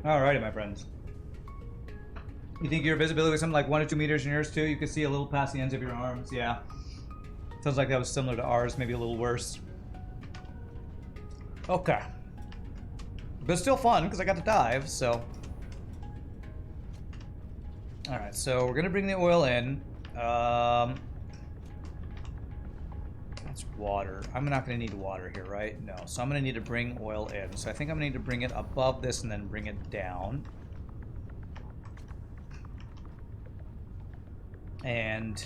Alrighty, my friends. You think your visibility was something like 1 or 2 meters in yours too? You could see a little past the ends of your arms. Yeah. Sounds like that was similar to ours, maybe a little worse. Okay. But still fun, because I got to dive, so... Alright, so we're going to bring the oil in. That's water. I'm not going to need water here, right? No. So I'm going to need to bring oil in. So I think I'm going to need to bring it above this and then bring it down. And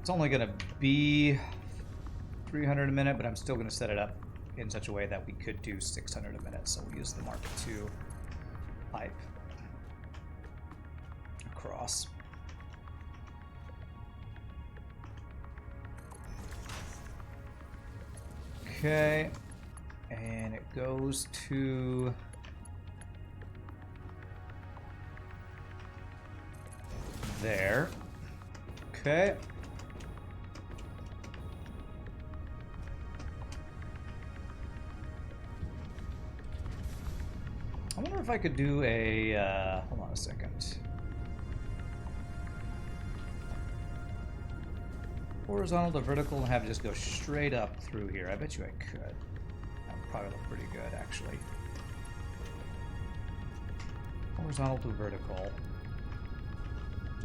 it's only going to be 300 a minute, but I'm still going to set it up in such a way that we could do 600 a minute. So we'll use the Mark II pipe across. Okay, and it goes to there. Okay. I wonder if I could do a, hold on a second. Horizontal to vertical and have it just go straight up through here. I bet you I could. That would probably look pretty good, actually. Horizontal to vertical.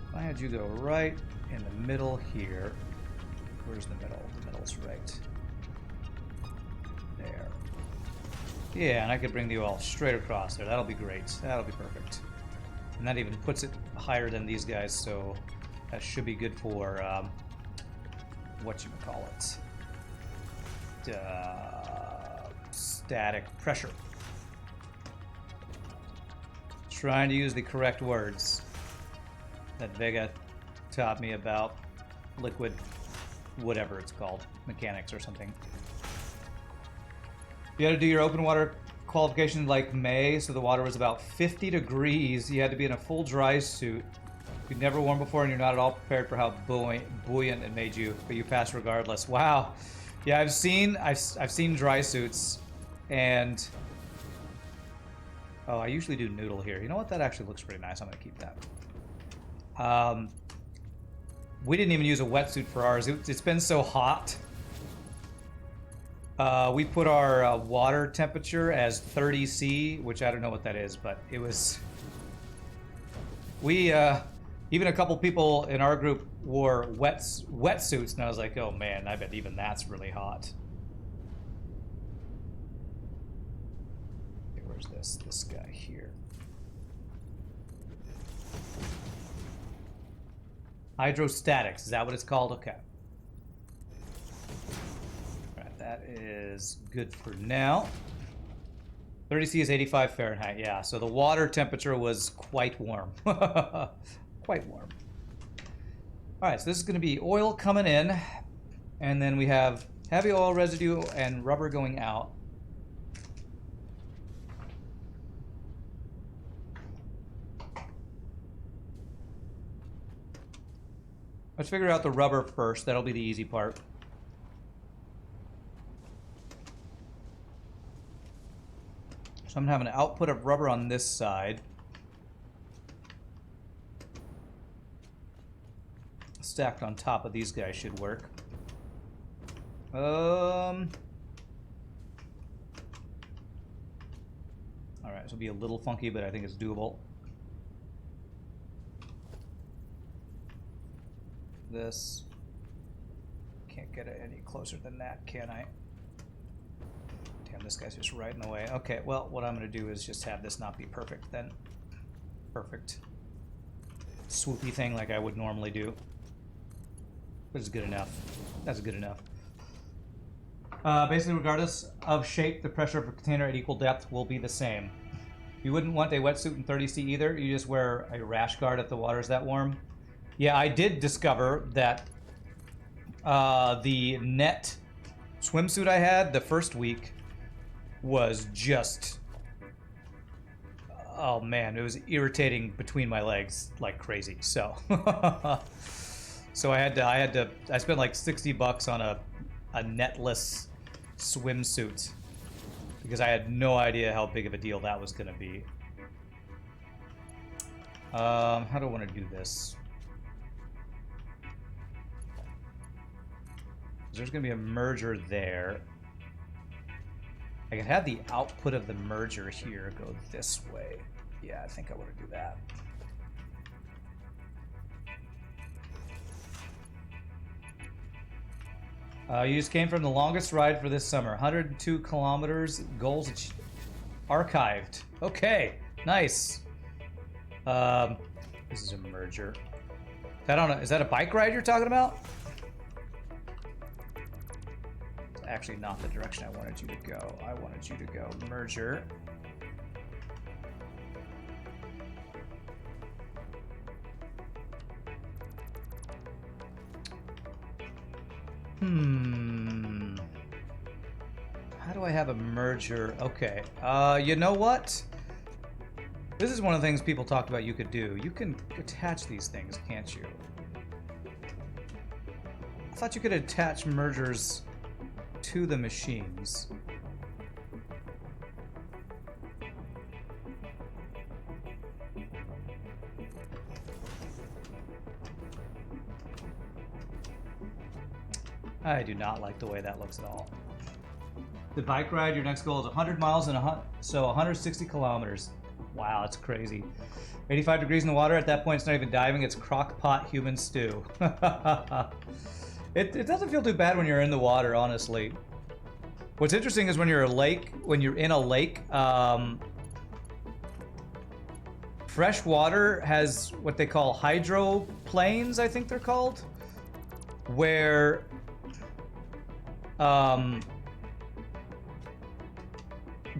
If I had you go right in the middle here. Where's the middle? The middle's right there. Yeah, and I could bring the oil straight across there. That'll be great. That'll be perfect. And that even puts it higher than these guys, so that should be good for whatchamacallit. Static pressure. Trying to use the correct words that Vega taught me about liquid, whatever it's called, mechanics or something. You had to do your open water qualification like May, so the water was about 50 degrees. You had to be in a full dry suit. You'd never worn before, and you're not at all prepared for how buoyant it made you, but you passed regardless. Wow. Yeah, I've seen dry suits, and oh, I usually do noodle here. You know what? That actually looks pretty nice. I'm gonna keep that. We didn't even use a wetsuit for ours. It's been so hot. We put our water temperature as 30 C, which I don't know what that is, but it was. We even a couple people in our group wore wetsuits, and I was like, oh man, I bet even that's really hot. Okay, where's this guy here? Hydrostatics, is that what it's called? Okay. Alright, that is good for now. 30 C is 85 Fahrenheit, yeah. So the water temperature was quite warm. Quite warm. Alright, so this is going to be oil coming in, and then we have heavy oil residue and rubber going out. Let's figure out the rubber first. That'll be the easy part. So I'm going to have an output of rubber on this side. Stacked on top of these guys should work. Alright, this will be a little funky, but I think it's doable. This. Can't get it any closer than that, can I? Damn, this guy's just right in the way. Okay, well, what I'm going to do is just have this not be perfect then. Perfect. Swoopy thing like I would normally do. But it's good enough. That's good enough. Basically, regardless of shape, the pressure of a container at equal depth will be the same. You wouldn't want a wetsuit in 30 C either. You just wear a rash guard if the water's that warm. Yeah, I did discover that the net swimsuit I had the first week was just... Oh man, it was irritating between my legs like crazy. So... So I spent like $60 on a netless swimsuit because I had no idea how big of a deal that was going to be. How do I want to do this? There's going to be a merger there. I could have the output of the merger here go this way. Yeah, I think I want to do that. You just came from the longest ride for this summer. 102 kilometers, goals archived. Okay, nice. This is a merger. I don't know, is that a bike ride you're talking about? It's actually not the direction I wanted you to go. I wanted you to go merger. How do I have a merger? Okay. You know what? This is one of the things people talked about you could do. You can attach these things, can't you? I thought you could attach mergers to the machines. I do not like the way that looks at all. The bike ride, your next goal is 100 miles and so 160 kilometers. Wow, that's crazy. 85 degrees in the water. At that point, it's not even diving. It's crock pot human stew. It doesn't feel too bad when you're in the water, honestly. What's interesting is when you're in a lake, fresh water has what they call hydroplanes, I think they're called, where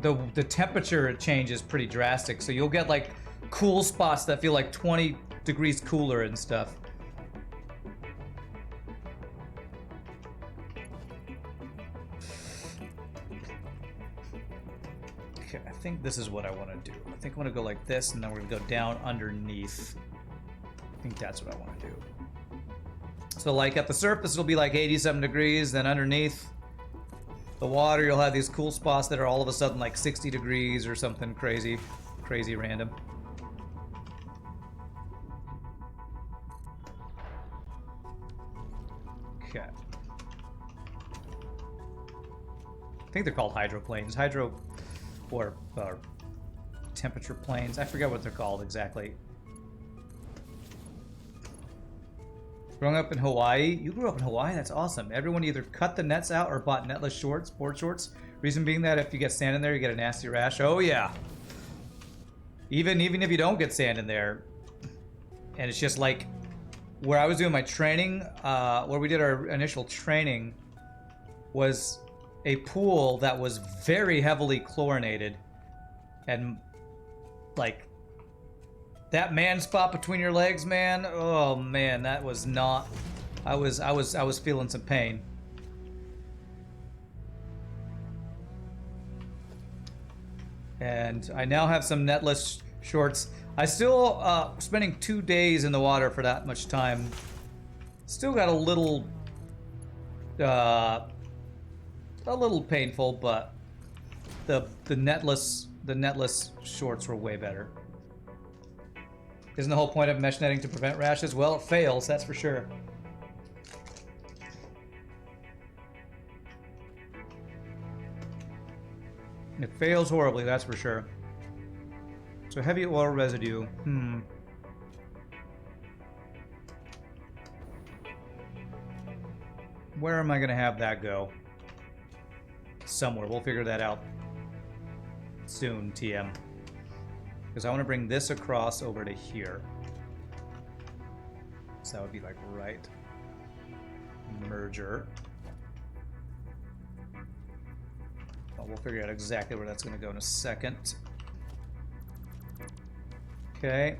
the temperature change is pretty drastic, so you'll get like cool spots that feel like 20 degrees cooler and stuff. Okay, I think this is what I want to do. I think I want to go like this, and then we're going to go down underneath. I think that's what I want to do. So like at the surface, it'll be like 87 degrees, then underneath the water, you'll have these cool spots that are all of a sudden like 60 degrees or something crazy random. Okay. I think they're called hydroplanes. Or temperature planes. I forget what they're called exactly. Growing up in Hawaii, you grew up in Hawaii? That's awesome. Everyone either cut the nets out or bought netless shorts, board shorts. Reason being that if you get sand in there, you get a nasty rash. Oh yeah. Even if you don't get sand in there, and it's just like where I was doing my training, where we did our initial training, was a pool that was very heavily chlorinated, and like that man spot between your legs, man. Oh man, that was not. I was feeling some pain. And I now have some netless shorts. I still spending 2 days in the water for that much time. Still got a little painful, but the netless shorts were way better. Isn't the whole point of mesh netting to prevent rashes? Well, it fails, that's for sure. It fails horribly, that's for sure. So heavy oil residue. Where am I gonna have that go? Somewhere. We'll figure that out soon, TM. Because I want to bring this across over to here. So that would be like right. Merger. Well, we'll figure out exactly where that's going to go in a second. Okay.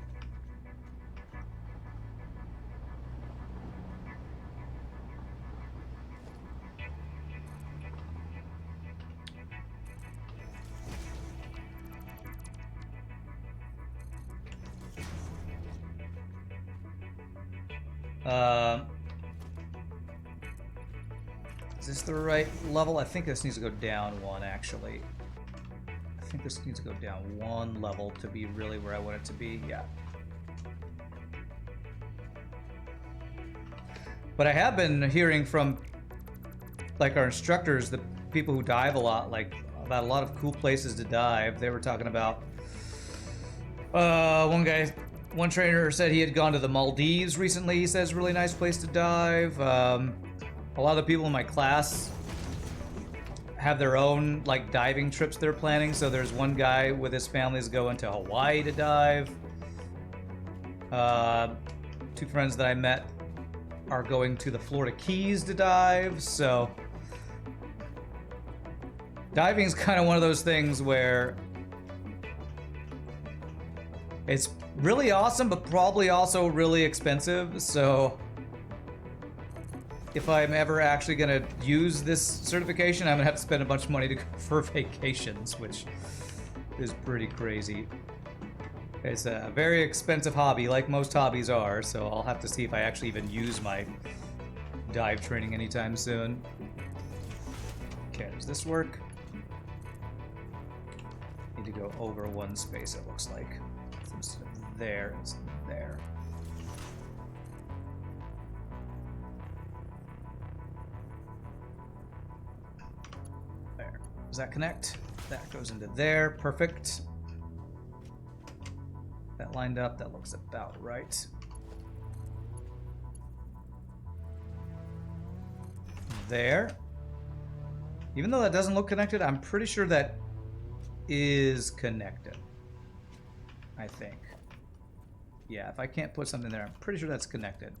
Is this the right level? I think this needs to go down one, actually. think this needs to go down one level to be really where I want it to be. Yeah. But I have been hearing from, like, our instructors, the people who dive a lot, like, about a lot of cool places to dive. They were talking about, one trainer said he had gone to the Maldives recently. He says really nice place to dive. A lot of the people in my class have their own, like, diving trips they're planning. So there's one guy with his family is going to Hawaii to dive. Two friends that I met are going to the Florida Keys to dive. So diving is kind of one of those things where it's really awesome, but probably also really expensive. So if I'm ever actually going to use this certification, I'm going to have to spend a bunch of money to go for vacations, which is pretty crazy. It's a very expensive hobby, like most hobbies are, so I'll have to see if I actually even use my dive training anytime soon. Okay, does this work? Need to go over one space, it looks like. So instead of there, it's there. There. Does that connect? That goes into there. Perfect. That lined up. That looks about right. There. Even though that doesn't look connected, I'm pretty sure that is connected. I think. Yeah, if I can't put something there, I'm pretty sure that's connected.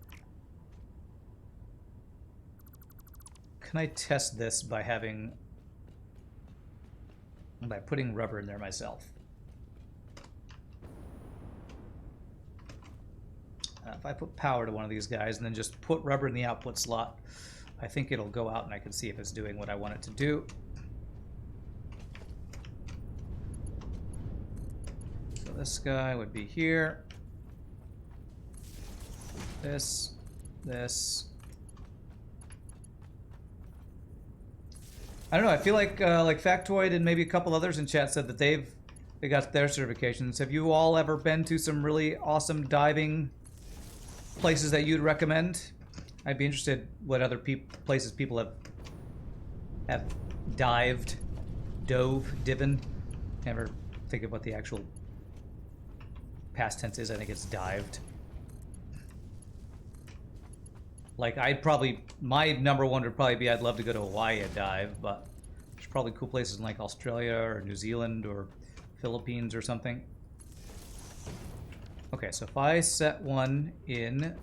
Can I test this by putting rubber in there myself? If I put power to one of these guys and then just put rubber in the output slot, I think it'll go out and I can see if it's doing what I want it to do. So this guy would be here. This. I don't know, I feel like Factoid and maybe a couple others in chat said that they got their certifications. Have you all ever been to some really awesome diving places that you'd recommend? I'd be interested what other places people have divin. Never think of what the actual past tense is. I think it's dived. Like, my number one would probably be I'd love to go to Hawaii and dive, but there's probably cool places in like Australia or New Zealand or Philippines or something. Okay, so if I set one in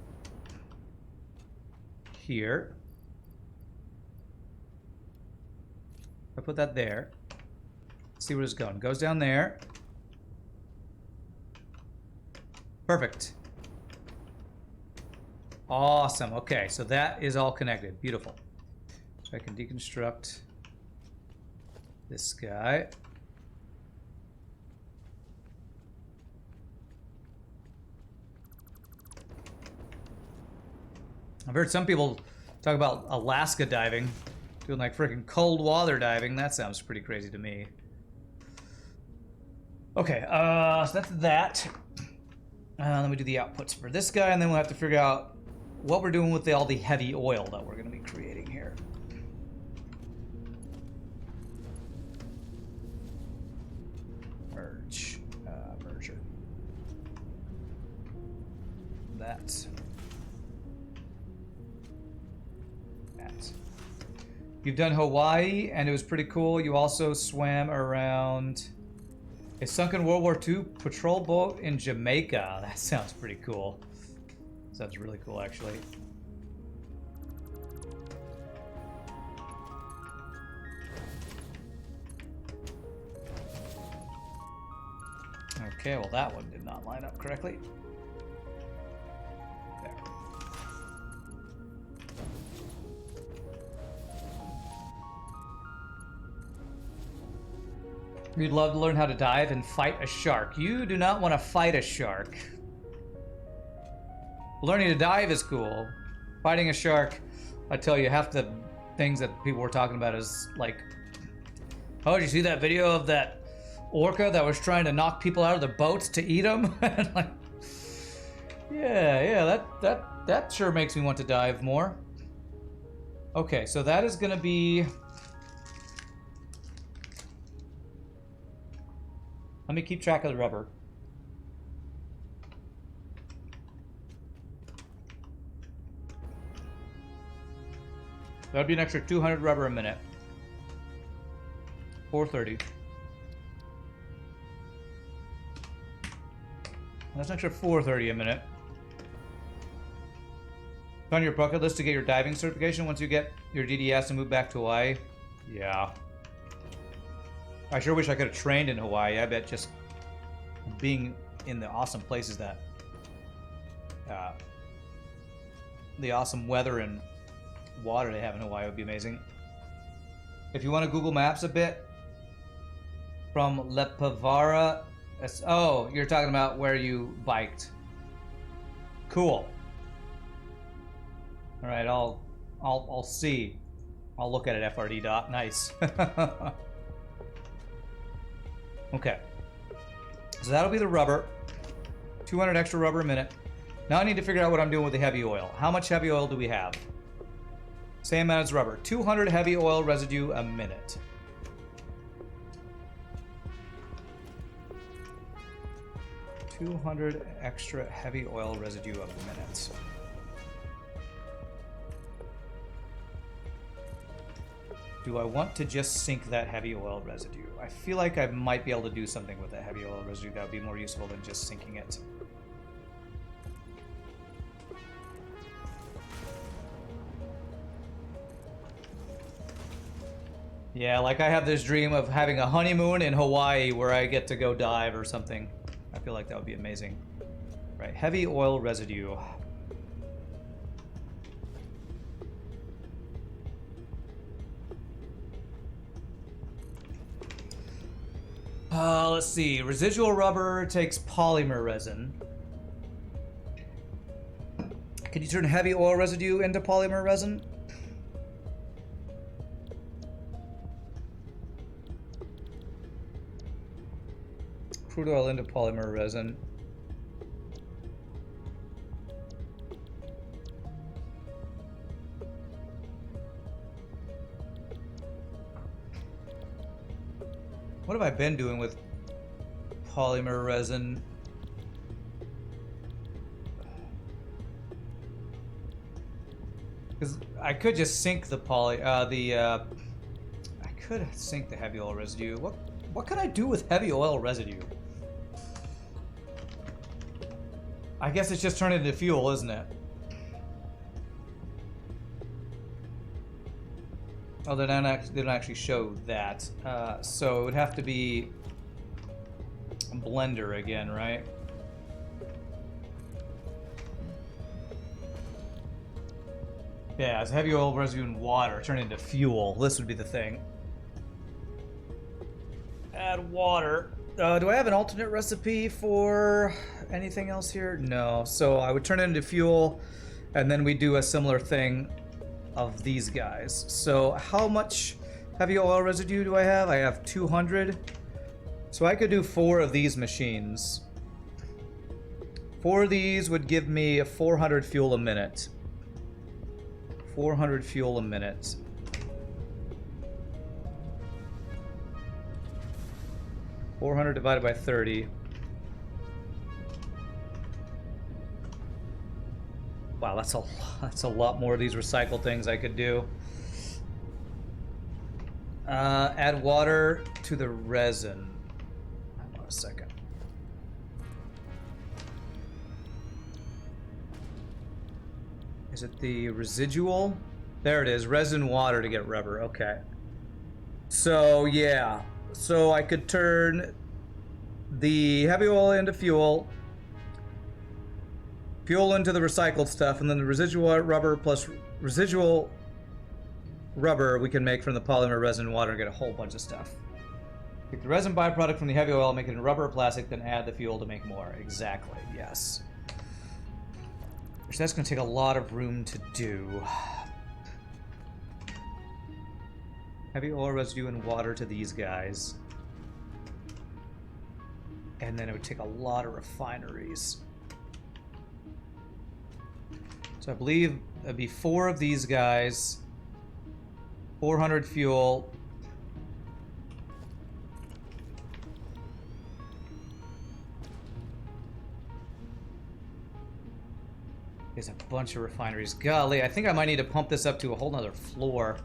here, if I put that there, see where it's going. Goes down there. Perfect. Awesome. Okay, so that is all connected. Beautiful. So I can deconstruct this guy. I've heard some people talk about Alaska diving, doing like freaking cold water diving. That sounds pretty crazy to me. Okay, so that's that. Let me do the outputs for this guy, and then we'll have to figure out what we're doing with all the heavy oil that we're going to be creating here. Merge. Merger. That. You've done Hawaii, and it was pretty cool. You also swam around a sunken World War II patrol boat in Jamaica. That sounds pretty cool. Sounds really cool, actually. Okay, well that one did not line up correctly. There. You'd love to learn how to dive and fight a shark. You do not want to fight a shark. Learning to dive is cool. Fighting a shark, I tell you, half the things that people were talking about is like, oh, did you see that video of that orca that was trying to knock people out of the boats to eat them. Like, yeah, that sure makes me want to dive more. Okay, so that is gonna be. Let me keep track of the rubber. That'd be an extra 200 rubber a minute. 430. That's an extra 430 a minute. It's on your bucket list to get your diving certification once you get your DDS and move back to Hawaii. Yeah. I sure wish I could have trained in Hawaii. I bet just being in the awesome places that... the awesome weather and water they have in Hawaii would be amazing. If you want to Google Maps a bit, from Lepavara... Oh, you're talking about where you biked. Cool. All right, I'll see. I'll look at it. FRD dot. Nice. Okay. So that'll be the rubber. 200 extra rubber a minute. Now I need to figure out what I'm doing with the heavy oil. How much heavy oil do we have? Same amount as rubber. 200 heavy oil residue a minute. $200 extra heavy oil residue a minute. Do I want to just sink that heavy oil residue? I feel like I might be able to do something with that heavy oil residue that would be more useful than just sinking it. Yeah, like I have this dream of having a honeymoon in Hawaii where I get to go dive or something. I feel like that would be amazing. Right, heavy oil residue. Let's see. Residual rubber takes polymer resin. Can you turn heavy oil residue into polymer resin? Crude oil into polymer resin. What have I been doing with polymer resin? Because I could just sink the I could sink the heavy oil residue. What can I do with heavy oil residue? I guess it's just turned into fuel, isn't it? Oh, they don't actually show that. So it would have to be a blender again, right? Yeah, it's heavy oil residue and water turned into fuel. This would be the thing. Add water. Do I have an alternate recipe for anything else here? No. So I would turn it into fuel, and then we do a similar thing of these guys. So how much heavy oil residue do I have? I have 200. So I could do 4 of these machines. 4 of these would give me 400 fuel a minute. 400 fuel a minute. $400 divided by 30. Wow, that's a lot more of these recycled things I could do. Add water to the resin. Hold on a second. Is it the residual? There it is, resin water to get rubber. Okay. So yeah. So I could turn the heavy oil into fuel, fuel into the recycled stuff, and then the residual rubber plus residual rubber we can make from the polymer resin water and get a whole bunch of stuff. Take the resin byproduct from the heavy oil, make it into rubber or plastic, then add the fuel to make more. Exactly, yes. Which that's going to take a lot of room to do. Heavy oil residue and water to these guys. And then it would take a lot of refineries. So I believe it'd be 4 of these guys, 400 fuel. There's a bunch of refineries. Golly, I think I might need to pump this up to a whole nother floor.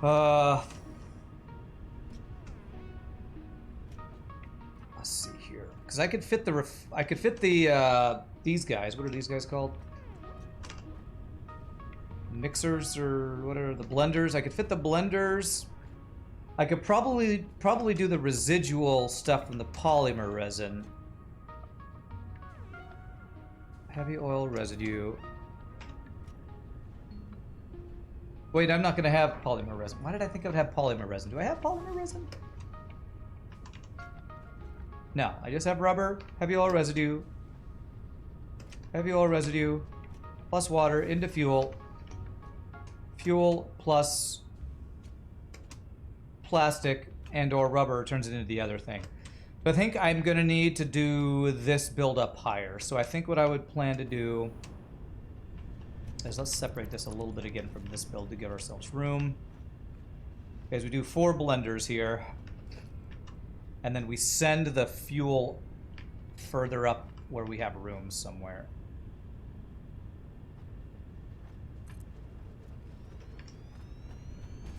Let's see here, because I could fit the these guys. What are these guys called? Mixers or whatever, the blenders. I could fit the blenders. I could probably do the residual stuff from the polymer resin. Heavy oil residue. Wait, I'm not going to have polymer resin. Why did I think I would have polymer resin? Do I have polymer resin? No, I just have rubber, heavy oil residue, plus water into fuel, fuel plus plastic and or rubber turns it into the other thing. So I think I'm going to need to do this build up higher. So I think what I would plan to do is let's separate this a little bit again from this build to give ourselves room. As we do 4 blenders here. And then we send the fuel further up where we have room somewhere.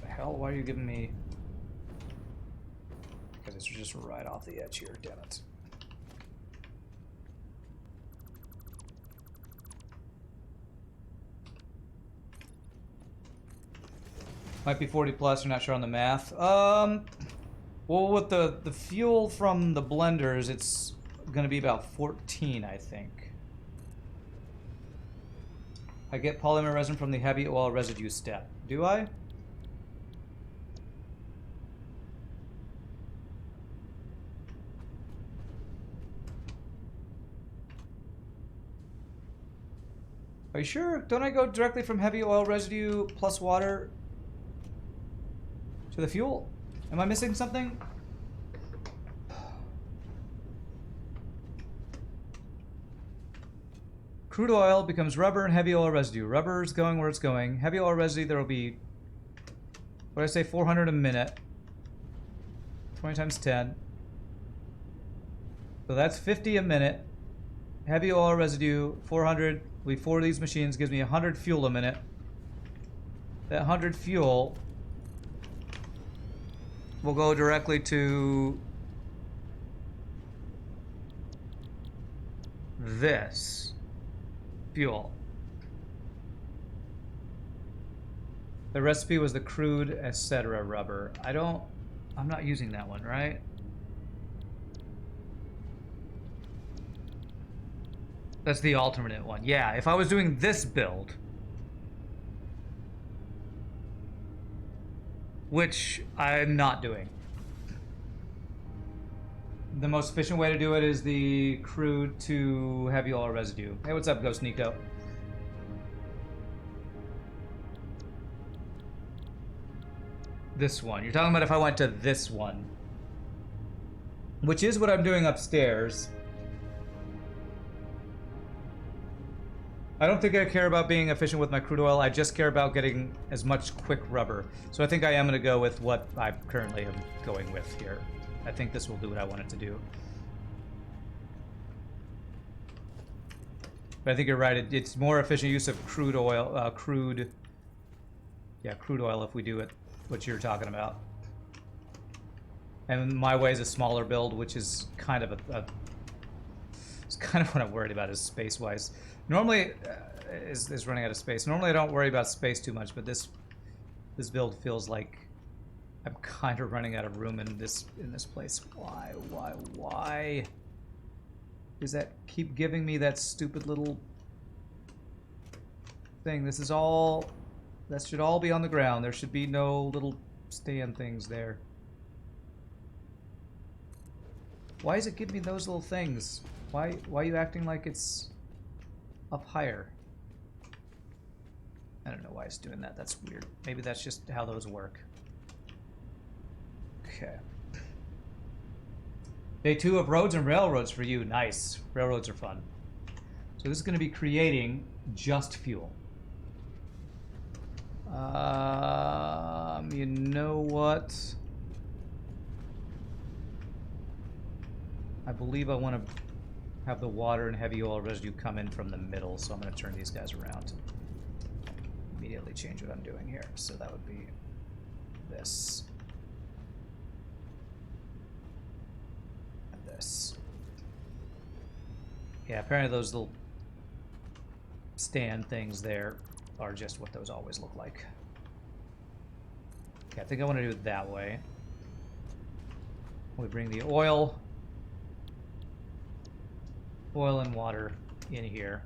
The hell? Why are you giving me... Because it's just right off the edge here, damn it. Might be 40 plus, you're not sure on the math. Well, with the fuel from the blenders, it's going to be about 14, I think. I get polymer resin from the heavy oil residue step. Do I? Are you sure? Don't I go directly from heavy oil residue plus water to the fuel? Am I missing something? Crude oil becomes rubber and heavy oil residue. Rubber is going where it's going. Heavy oil residue, there will be, what did I say, 400 a minute. 20 times 10. So that's 50 a minute. Heavy oil residue, 400. We 4 of these machines gives me 100 fuel a minute. That 100 fuel will go directly to this fuel. The recipe was the crude, etc. rubber. I'm not using that one, right? That's the alternate one. Yeah, if I was doing this build, which I'm not doing. The most efficient way to do it is the crude to heavy oil residue. Hey, what's up, Ghost Nico? This one. You're talking about if I went to this one. Which is what I'm doing upstairs. I don't think I care about being efficient with my crude oil. I just care about getting as much quick rubber. So I think I am going to go with what I currently am going with here. I think this will do what I want it to do. But I think you're right. It's more efficient use of crude oil. Crude oil if we do it, what you're talking about. And my way is a smaller build, which is kind of it's kind of what I'm worried about is space-wise. Normally, is running out of space. Normally, I don't worry about space too much, but this build feels like I'm kind of running out of room in this place. Why? Does that keep giving me that stupid little thing? That should all be on the ground. There should be no little stand things there. Why does it give me those little things? Why are you acting like it's up higher? I don't know why it's doing that. That's weird. Maybe that's just how those work. Okay. Day 2 of roads and railroads for you. Nice. Railroads are fun. So this is going to be creating just fuel. You know what? I believe I want to have the water and heavy oil residue come in from the middle, so I'm going to turn these guys around. Immediately change what I'm doing here. So that would be this. And this. Yeah, apparently those little stand things there are just what those always look like. Okay, I think I want to do it that way. We bring the oil and water in here.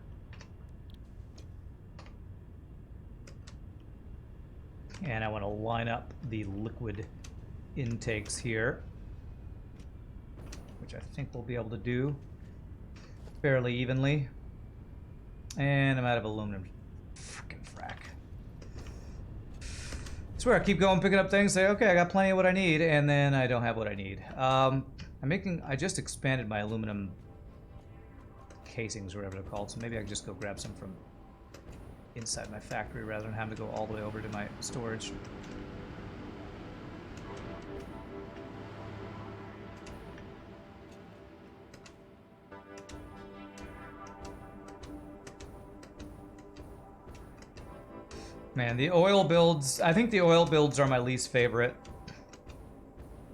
And I want to line up the liquid intakes here, which I think we'll be able to do fairly evenly. And I'm out of aluminum. Frickin' frack. I swear, I keep going, picking up things, say, okay, I got plenty of what I need, and then I don't have what I need. I just expanded my aluminum casings, or whatever they're called, so maybe I can just go grab some from inside my factory rather than having to go all the way over to my storage. Man, the oil builds, I think the oil builds are my least favorite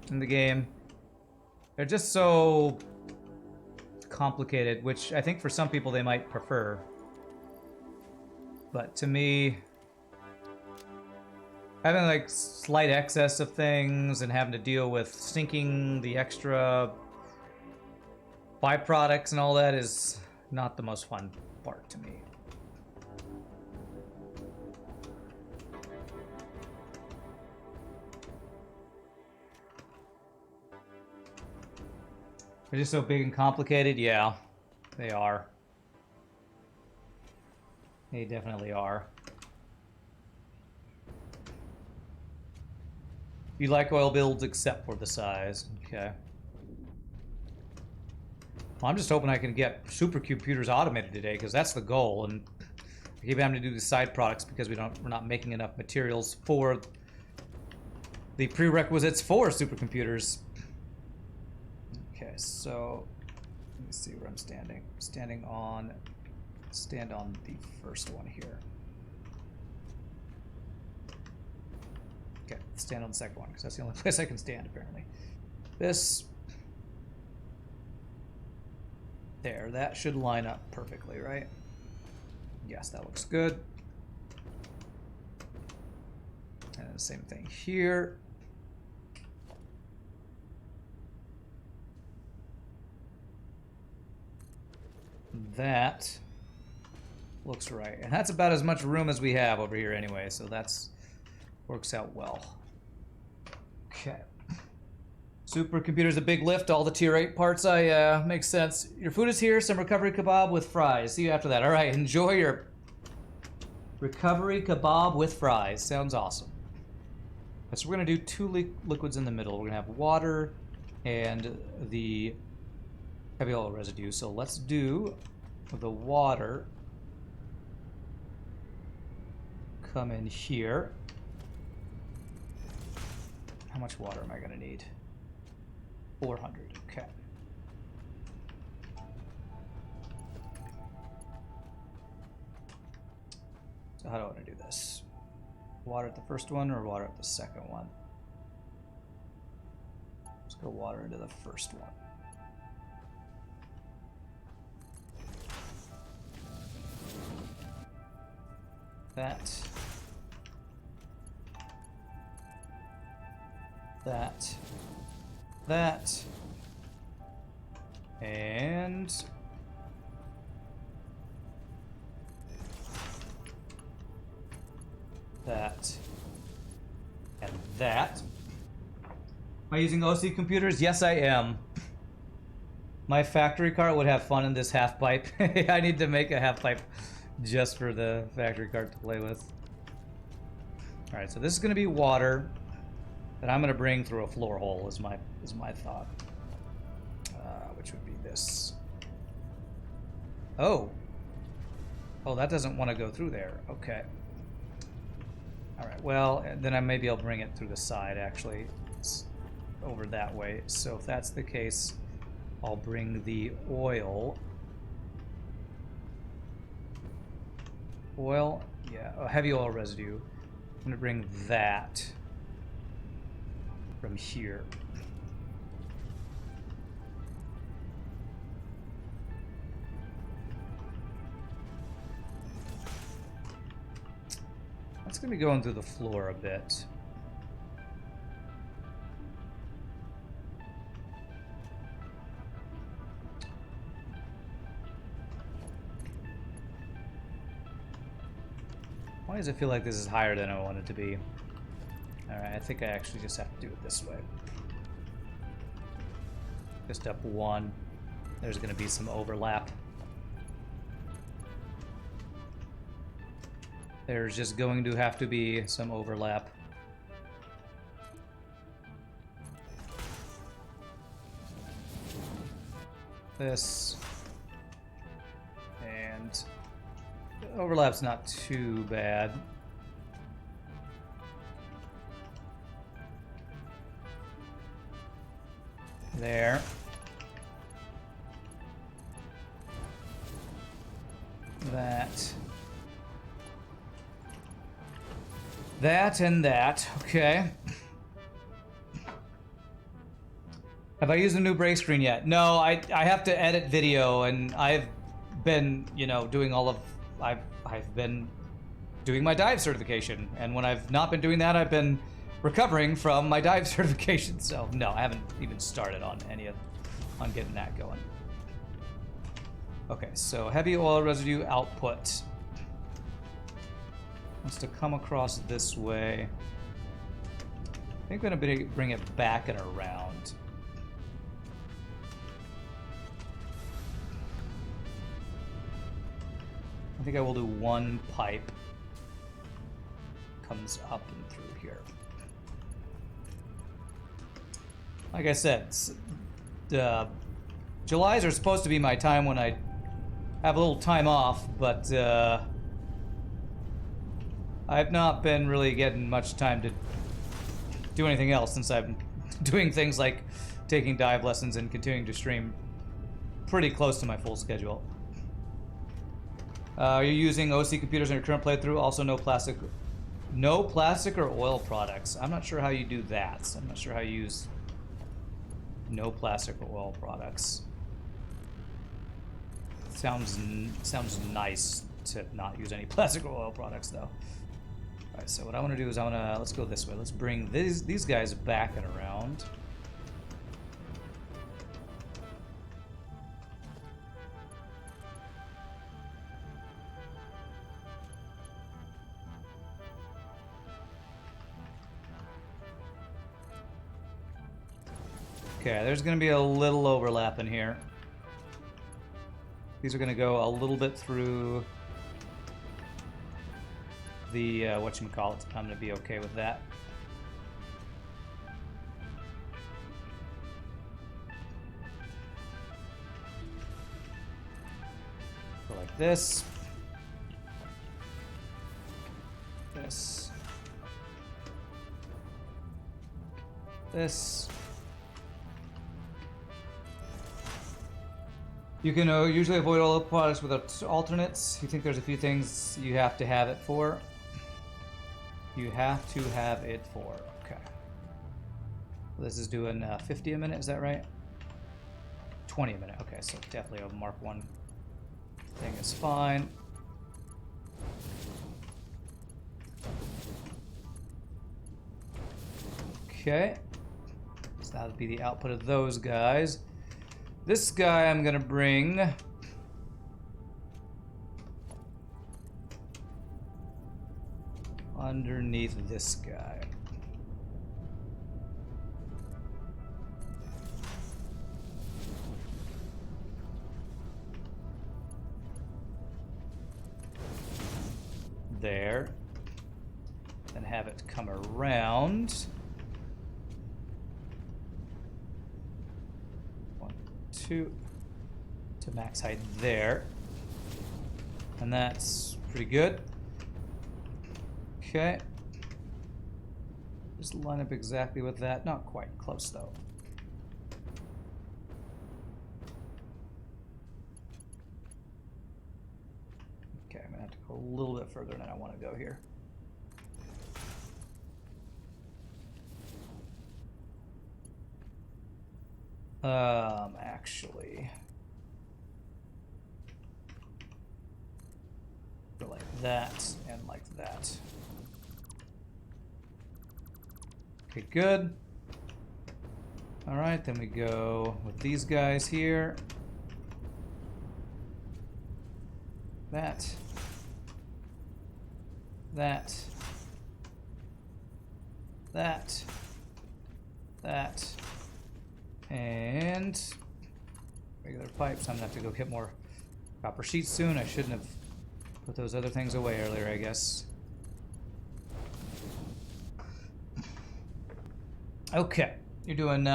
in the game. They're just so complicated, which I think for some people they might prefer. But to me, having like slight excess of things and having to deal with sinking the extra byproducts and all that is not the most fun part to me. They're just so big and complicated. Yeah, they are. They definitely are. You like oil builds except for the size. Okay. Well, I'm just hoping I can get supercomputers automated today, because that's the goal. And I keep having to do the side products because we're not making enough materials for the prerequisites for supercomputers. Okay, so let me see where I'm standing. Stand on the first one here. Okay, stand on the second one, because that's the only place I can stand, apparently. This. There, that should line up perfectly, right? Yes, that looks good. And the same thing here. That looks right. And that's about as much room as we have over here anyway, so that's works out well. Okay. Supercomputer's a big lift, all the tier 8 parts, makes sense. Your food is here, some recovery kebab with fries. See you after that. All right, enjoy your recovery kebab with fries. Sounds awesome. So we're gonna do two liquids in the middle. We're gonna have water and the heavy oil residue. So let's do the water. Come in here. How much water am I gonna need? 400, okay. So how do I want to do this? Water at the first one or water at the second one? Let's go water into the first one. That. And that. And that. Am I using OC computers? Yes, I am. My factory cart would have fun in this half pipe. I need to make a half pipe just for the factory cart to play with. Alright, so this is going to be water that I'm going to bring through a floor hole is my thought. which would be this. Oh. Oh, that doesn't want to go through there. Okay. All right, well, then maybe I'll bring it through the side, actually. It's over that way. So if that's the case, I'll bring the oil. Oil, yeah, a heavy oil residue. I'm gonna bring that from here. That's gonna be going through the floor a bit. Why does it feel like this is higher than I want it to be? Alright, I think I actually just have to do it this way. Just up one. There's going to be some overlap. There's just going to have to be some overlap. This. And overlap's not too bad. There. That. That and that. Okay. Have I used a new break screen yet? No, I have to edit video, and I've been, you know, doing all of... I've been doing my dive certification, and when I've not been doing that, I've been recovering from my dive certification. So no, I haven't even started on getting that going. Okay, so heavy oil residue output wants to come across this way. I think I'm gonna bring it back and around. I think I will do one pipe. Comes up and through here. Like I said, Julys are supposed to be my time when I have a little time off, but I've not been really getting much time to do anything else since I've been doing things like taking dive lessons and continuing to stream pretty close to my full schedule. You're using OC computers in your current playthrough. Also, no plastic or oil products. I'm not sure how you do that. I'm not sure how you use no plastic or oil products. Sounds nice to not use any plastic or oil products, though. All right, so what I want to do is let's go this way. Let's bring these guys back and around. Okay, there's going to be a little overlap in here. These are going to go a little bit through the, whatchamacallit. I'm going to be okay with that. Go like this. This. This. You can usually avoid all the products without alternates. You think there's a few things you have to have it for? You have to have it for. Okay. This is doing 50 a minute, is that right? 20 a minute. Okay, so definitely a Mark 1 thing is fine. Okay. So that would be the output of those guys. This guy I'm gonna bring underneath this guy. There. Then have it come around. 2 to max height there. And that's pretty good. Okay. Just line up exactly with that. Not quite close though. Okay, I'm gonna have to go a little bit further than I want to go here. Actually, go like that and like that. Okay, good. All right, then we go with these guys here. That. That. That. That. And regular pipes. I'm gonna have to go get more copper sheets soon. I shouldn't have put those other things away earlier, I guess. Okay, you're doing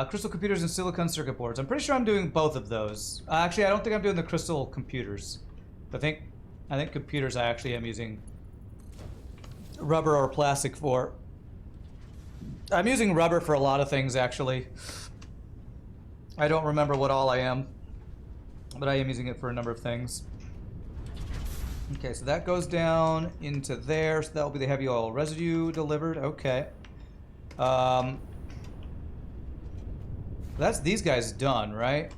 crystal computers and silicon circuit boards. I'm pretty sure I'm doing both of those. Actually, I don't think I'm doing the crystal computers. I think computers I actually am using rubber or plastic for. I'm using rubber for a lot of things, actually. I don't remember what all I am, but I am using it for a number of things. Okay, so that goes down into there, so that will be the heavy oil residue delivered. Okay. That's these guys done, right?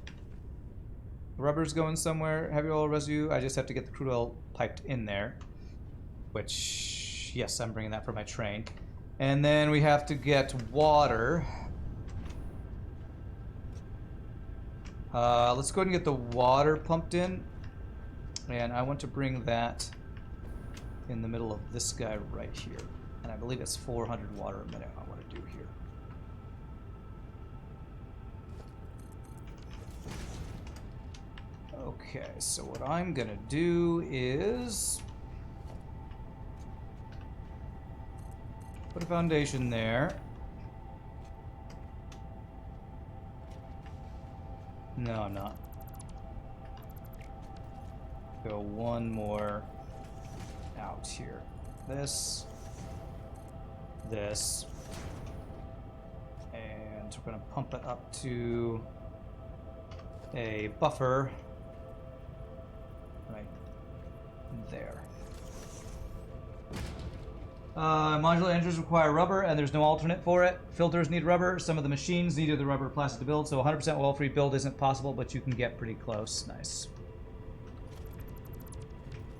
Rubber's going somewhere, heavy oil residue. I just have to get the crude oil piped in there, which, yes, I'm bringing that for my train. And then we have to get water. Let's go ahead and get the water pumped in. And I want to bring that in the middle of this guy right here. And I believe it's 400 water a minute I want to do here. Okay, so what I'm gonna do is put a foundation there. No, I'm not. Go one more out here. This, and we're gonna pump it up to a buffer right there. Modular engines require rubber, and there's no alternate for it. Filters need rubber. Some of the machines needed the rubber plastic to build, so 100% oil-free build isn't possible, but you can get pretty close. Nice.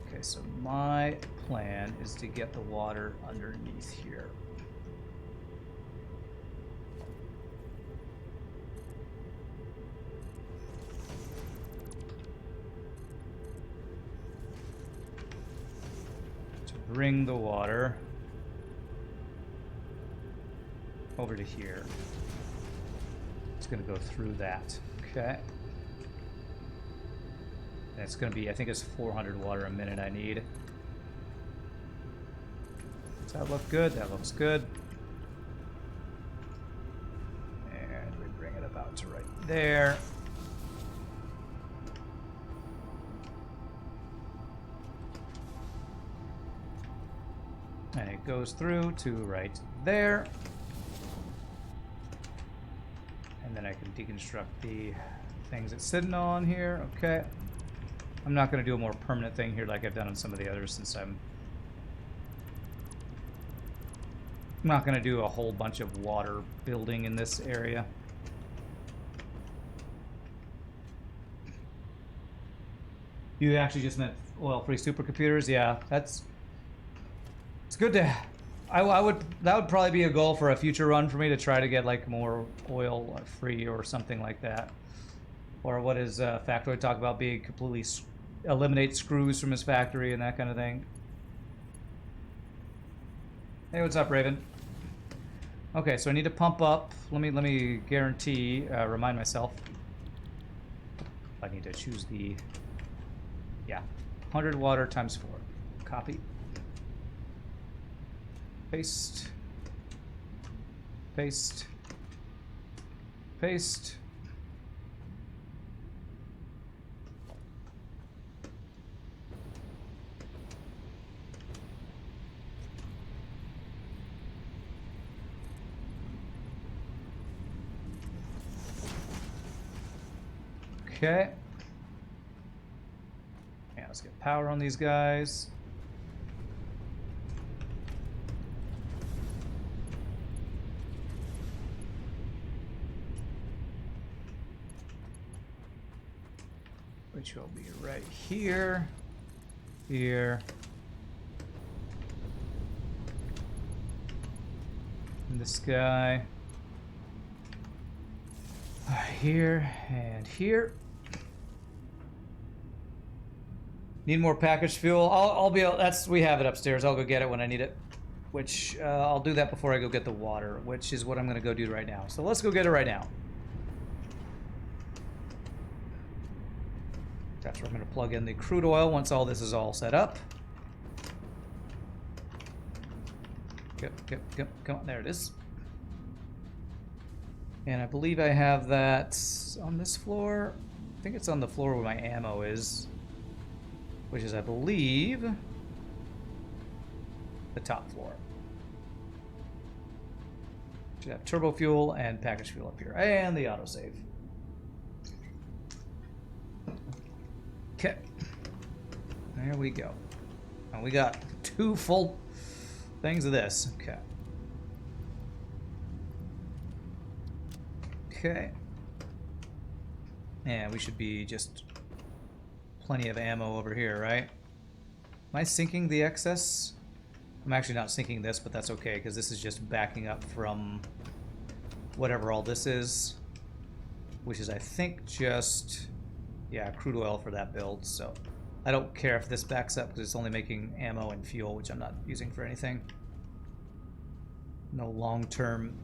Okay, so my plan is to get the water underneath here. To bring the water over to here. It's going to go through that. Okay. And it's going to be, I think it's 400 water a minute I need. Does that look good? That looks good. And we bring it about to right there. And it goes through to right there. And then I can deconstruct the things it's sitting on here. Okay. I'm not going to do a more permanent thing here like I've done on some of the others, since I'm not going to do a whole bunch of water building in this area. You actually just meant oil-free supercomputers? Yeah, it's good to... that would probably be a goal for a future run for me, to try to get like more oil free or something like that. Or what is Factoid talk about, being completely eliminate screws from his factory and that kind of thing. Hey, what's up, Raven? Okay, so I need to pump up. Let me guarantee, remind myself. I need to choose the, yeah, 100 water times 4. Copy. Paste. Paste. Paste. Okay. Yeah, let's get power on these guys. Which will be right here. Here. And this guy. Here and here. Need more package fuel. I'll be. We have it upstairs. I'll go get it when I need it. Which I'll do that before I go get the water, which is what I'm gonna go do right now. So let's go get it right now. That's where I'm gonna plug in the crude oil once all this is all set up. Come on, there it is. And I believe I have that on this floor. I think it's on the floor where my ammo is. Which is, I believe, the top floor. Should have turbo fuel and package fuel up here. And the autosave. Okay. There we go. And we got 2 full things of this. Okay. Okay. And we should be just plenty of ammo over here, right? Am I sinking the excess? I'm actually not sinking this, but that's okay, because this is just backing up from whatever all this is. Which is, I think, just... yeah, crude oil for that build, so... I don't care if this backs up, because it's only making ammo and fuel, which I'm not using for anything. No long-term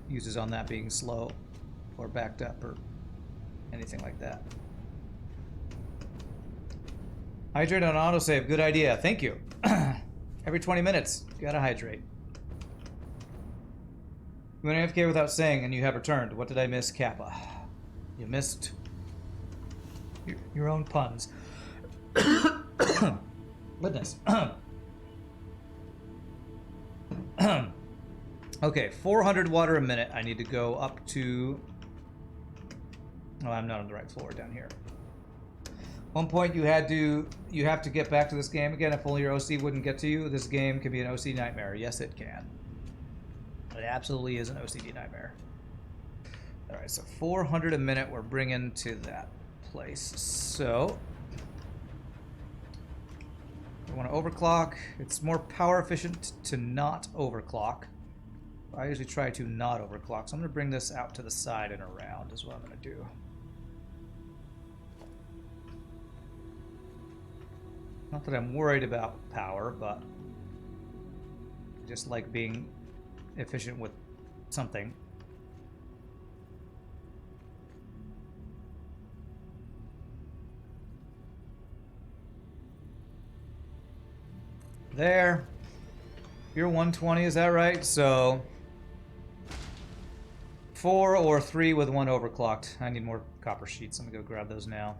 uses on that being slow, or backed up, or anything like that. Hydrate on autosave, good idea. Thank you. Every 20 minutes, gotta hydrate. You went AFK without saying, and you have returned. What did I miss, Kappa? You missed your own puns. Goodness. Okay, 400 water a minute. I need to go up to... oh, I'm not on the right floor down here. One point you have to get back to this game again. If only your OC wouldn't get to you, this game can be an OC nightmare. Yes, it can. It absolutely is an OCD nightmare. Alright, so 400 a minute we're bringing to that place. So, I want to overclock. It's more power efficient to not overclock. I usually try to not overclock, so I'm going to bring this out to the side and around is what I'm going to do. Not that I'm worried about power, but I just like being efficient with something. There. You're 120, is that right? So 4 or 3 with 1 overclocked. I need more copper sheets. I'm gonna go grab those now.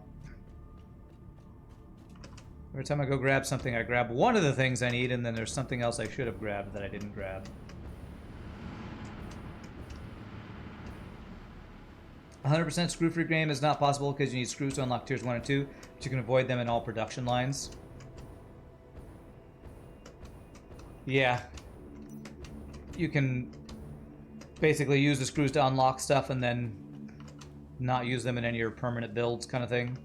Every time I go grab something, I grab one of the things I need, and then there's something else I should have grabbed that I didn't grab. 100% screw-free game is not possible because you need screws to unlock tiers 1 and 2, but you can avoid them in all production lines. Yeah. You can basically use the screws to unlock stuff and then not use them in any of your permanent builds kind of thing.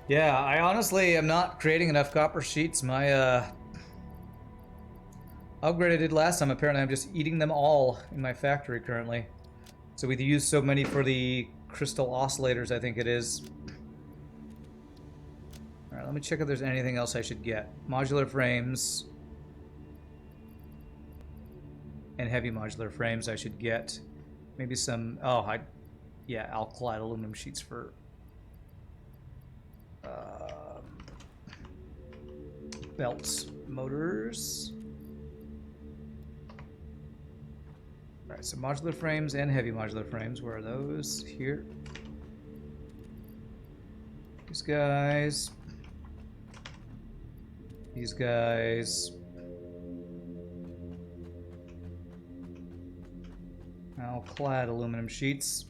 Yeah, I honestly am not creating enough copper sheets. My upgrade I did last time, apparently I'm just eating them all in my factory currently. So we use so many for the crystal oscillators, I think it is. Alright, let me check if there's anything else I should get. Modular frames. And heavy modular frames I should get. Maybe some... oh, yeah, alkali aluminum sheets for... belts, motors. Alright, so modular frames and heavy modular frames. Where are those? Here. These guys. These guys. Clad aluminum sheets.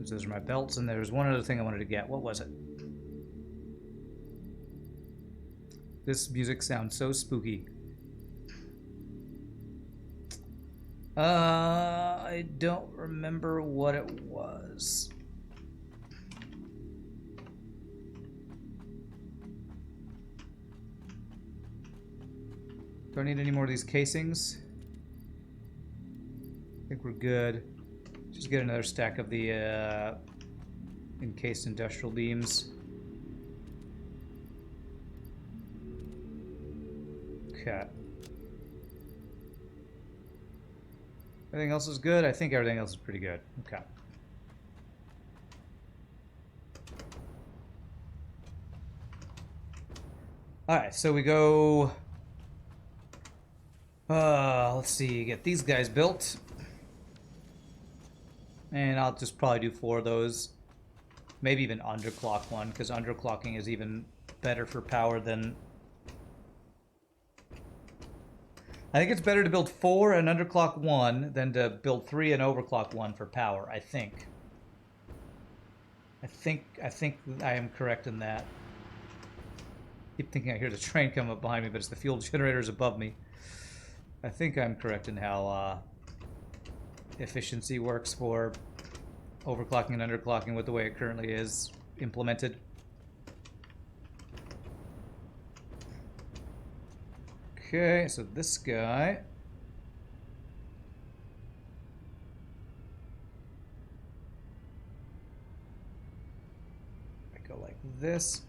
Those are my belts, and there's one other thing I wanted to get. What was it? This music sounds so spooky. I don't remember what it was. Do I need any more of these casings? I think we're good. Just get another stack of the encased industrial beams. Okay. Everything else is good? I think everything else is pretty good. Okay. Alright, so we go... let's see, get these guys built. And I'll just probably do 4 of those. Maybe even underclock one, because underclocking is even better for power than... I think it's better to build 4 and underclock 1 than to build 3 and overclock 1 for power, I think. I think I am correct in that. I keep thinking I hear the train come up behind me, but it's the fuel generators above me. I think I'm correct in how efficiency works for overclocking and underclocking with the way it currently is implemented. Okay, so this guy. I go like this.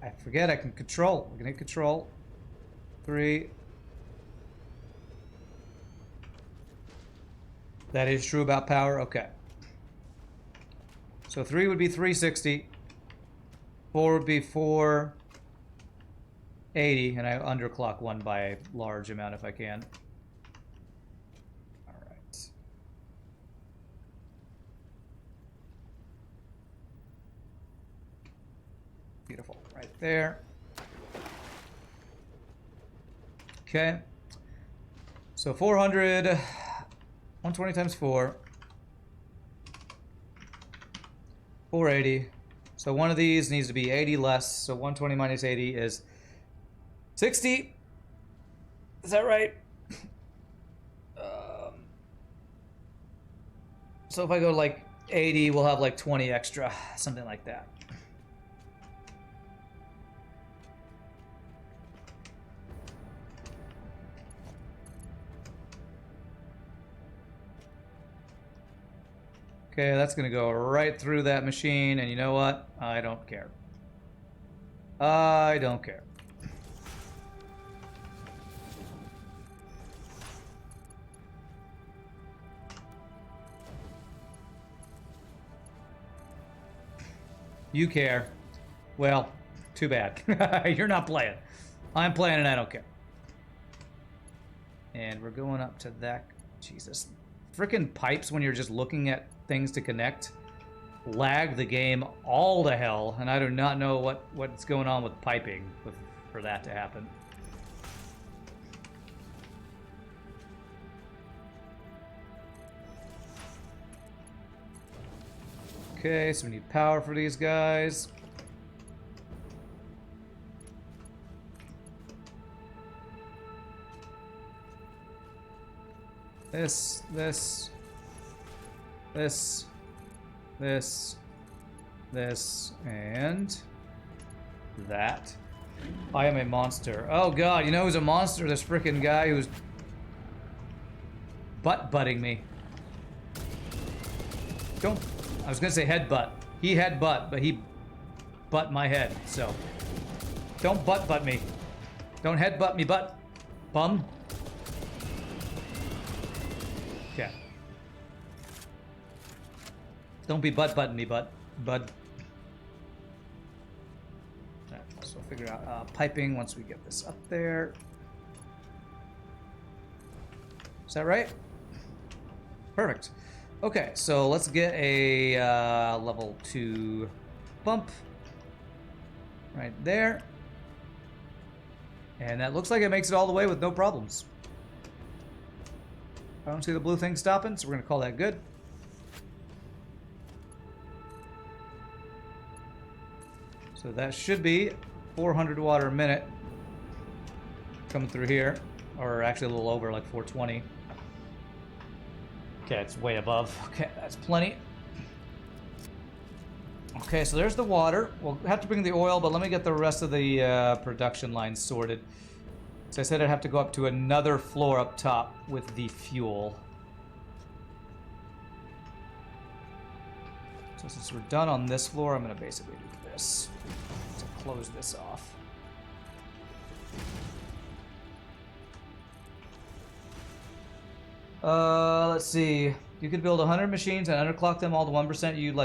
I forget I can control. I can hit control. 3. That is true about power? Okay. So 3 would be 360. 4 would be 480, and I underclock 1 by a large amount if I can. All right. Beautiful. Right there. Okay. So 400, 120 times 4. 480. So one of these needs to be 80 less. So 120 minus 80 is 60. Is that right? So if I go like 80, we'll have like 20 extra, something like that. Okay, that's gonna go right through that machine, and you know what? I don't care. I don't care. You care. Well, too bad. You're not playing. I'm playing and I don't care. And we're going up to that. Jesus. Frickin' pipes when you're just looking at things to connect lag the game all to hell, and I do not know what's going on with piping for that to happen. Okay, so we need power for these guys. This, and that. I am a monster. Oh god, you know who's a monster? This frickin' guy who's butt-butting me. Don't... I was gonna say headbutt. He headbutt, but he butt my head, so... Don't butt me. Don't headbutt me, butt. Bum. Okay. Don't be butt-butting me, bud. Alright, so we'll figure out piping once we get this up there. Is that right? Perfect. Okay, so let's get a level 2 bump. right there. And that looks like it makes it all the way with no problems. I don't see the blue thing stopping, so we're going to call that good. So that should be 400 water a minute coming through here. Or actually a little over, like 420. Okay, it's way above. Okay, that's plenty. Okay, so there's the water. We'll have to bring the oil, but let me get the rest of the production lines sorted. So I said I'd have to go up to another floor up top with the fuel. So since we're done on this floor, I'm going to basically do this to close this off. Let's see. You could build 100 machines and underclock them all to 1%. You'd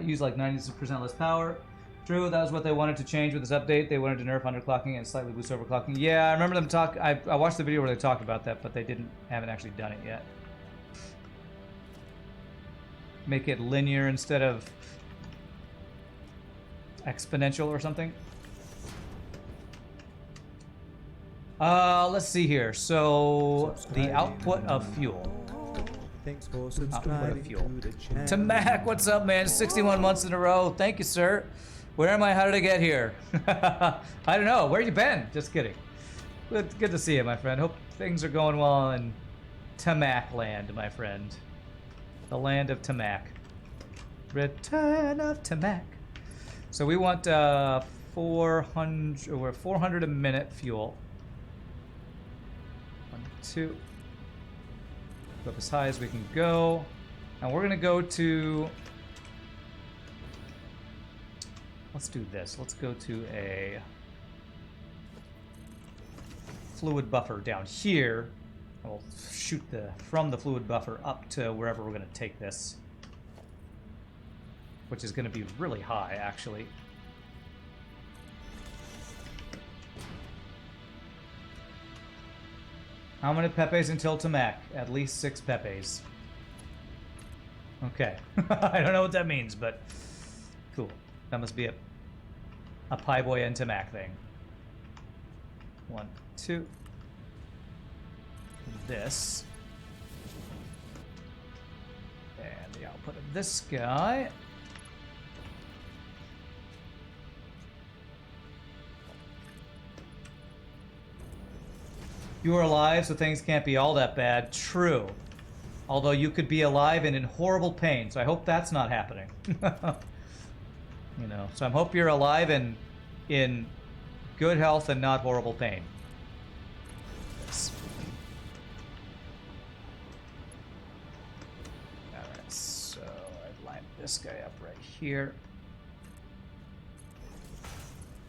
use like 90% less power. True, that was what they wanted to change with this update. They wanted to nerf underclocking and slightly boost overclocking. Yeah, I remember them talk. I watched the video where they talked about that, but they haven't actually done it yet. Make it linear instead of exponential or something. Let's see here. So the output of fuel. Thanks for subscribing to the channel. Tamak, what's up, man? 61 months in a row. Thank you, sir. Where am I? How did I get here? I don't know. Where you been? Just kidding. Good to see you, my friend. Hope things are going well in Tamak land, my friend. The land of Tamak. Return of Tamak. So we want 400 a minute fuel. 1, 2. Go up as high as we can go. And we're gonna go to, let's do this. Let's go to a fluid buffer down here. And we'll shoot from the fluid buffer up to wherever we're gonna take this. Which is gonna be really high, actually. How many Pepes until Tamak? At least 6 Pepes. Okay. I don't know what that means, but cool. That must be a Pie Boy and Tamak thing. 1, 2. This. And the output of this guy. You are alive, so things can't be all that bad. True. Although you could be alive and in horrible pain, so I hope that's not happening. You know, so I hope you're alive and in good health and not horrible pain. Yes. Alright, so I've lined this guy up right here.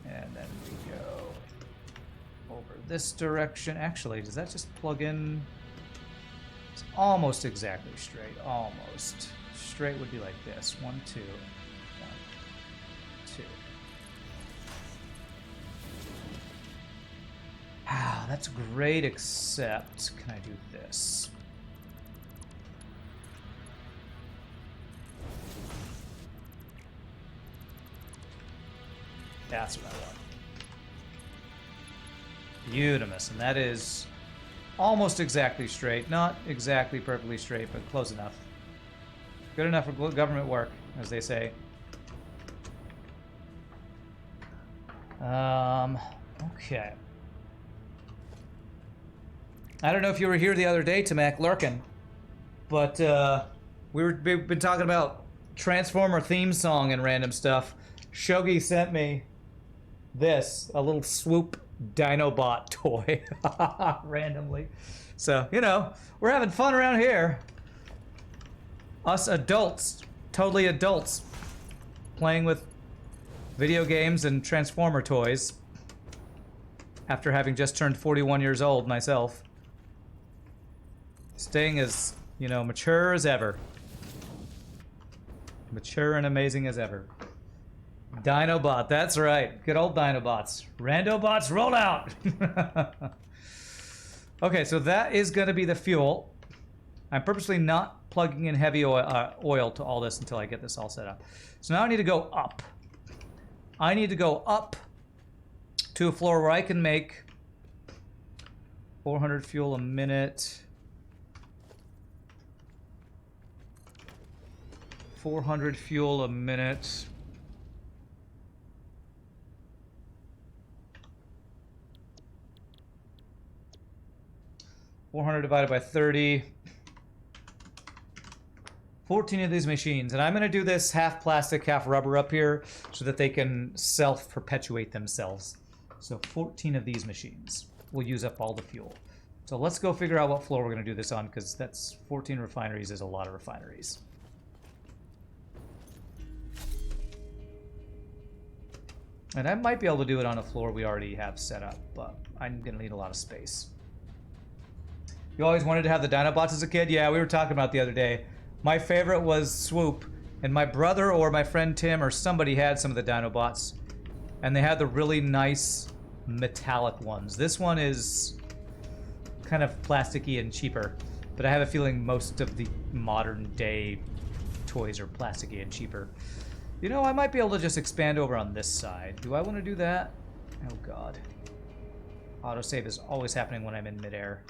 And then we go over this direction. Actually, does that just plug in? It's almost exactly straight. Almost. Straight would be like this. 1, 2. 1, 2. Wow, that's great, except can I do this? That's what I want. Beautimous, and that is almost exactly straight. Not exactly perfectly straight, but close enough. Good enough for government work, as they say. Okay. I don't know if you were here the other day, Tamak, lurking, but we've been talking about Transformer theme song and random stuff. Shogi sent me this, a little swoop Dinobot toy, randomly. So, you know, we're having fun around here. Us adults, totally adults, playing with video games and Transformer toys after having just turned 41 years old myself. Staying as, you know, mature as ever. Mature and amazing as ever. Dinobot, that's right. Good old Dinobots. Randobots, roll out! Okay, so that is going to be the fuel. I'm purposely not plugging in heavy oil to all this until I get this all set up. So now I need to go up. I need to go up to a floor where I can make 400 fuel a minute. 400 fuel a minute. $400 divided by 30. 14 of these machines. And I'm going to do this half plastic, half rubber up here so that they can self-perpetuate themselves. So 14 of these machines will use up all the fuel. So let's go figure out what floor we're going to do this on, because that's 14 refineries is a lot of refineries. And I might be able to do it on a floor we already have set up, but I'm going to need a lot of space. You always wanted to have the Dinobots as a kid? Yeah, we were talking about it the other day. My favorite was Swoop, and my brother or my friend Tim or somebody had some of the Dinobots, and they had the really nice metallic ones. This one is kind of plasticky and cheaper, but I have a feeling most of the modern day toys are plasticky and cheaper. You know, I might be able to just expand over on this side. Do I want to do that? Oh god. Autosave is always happening when I'm in midair.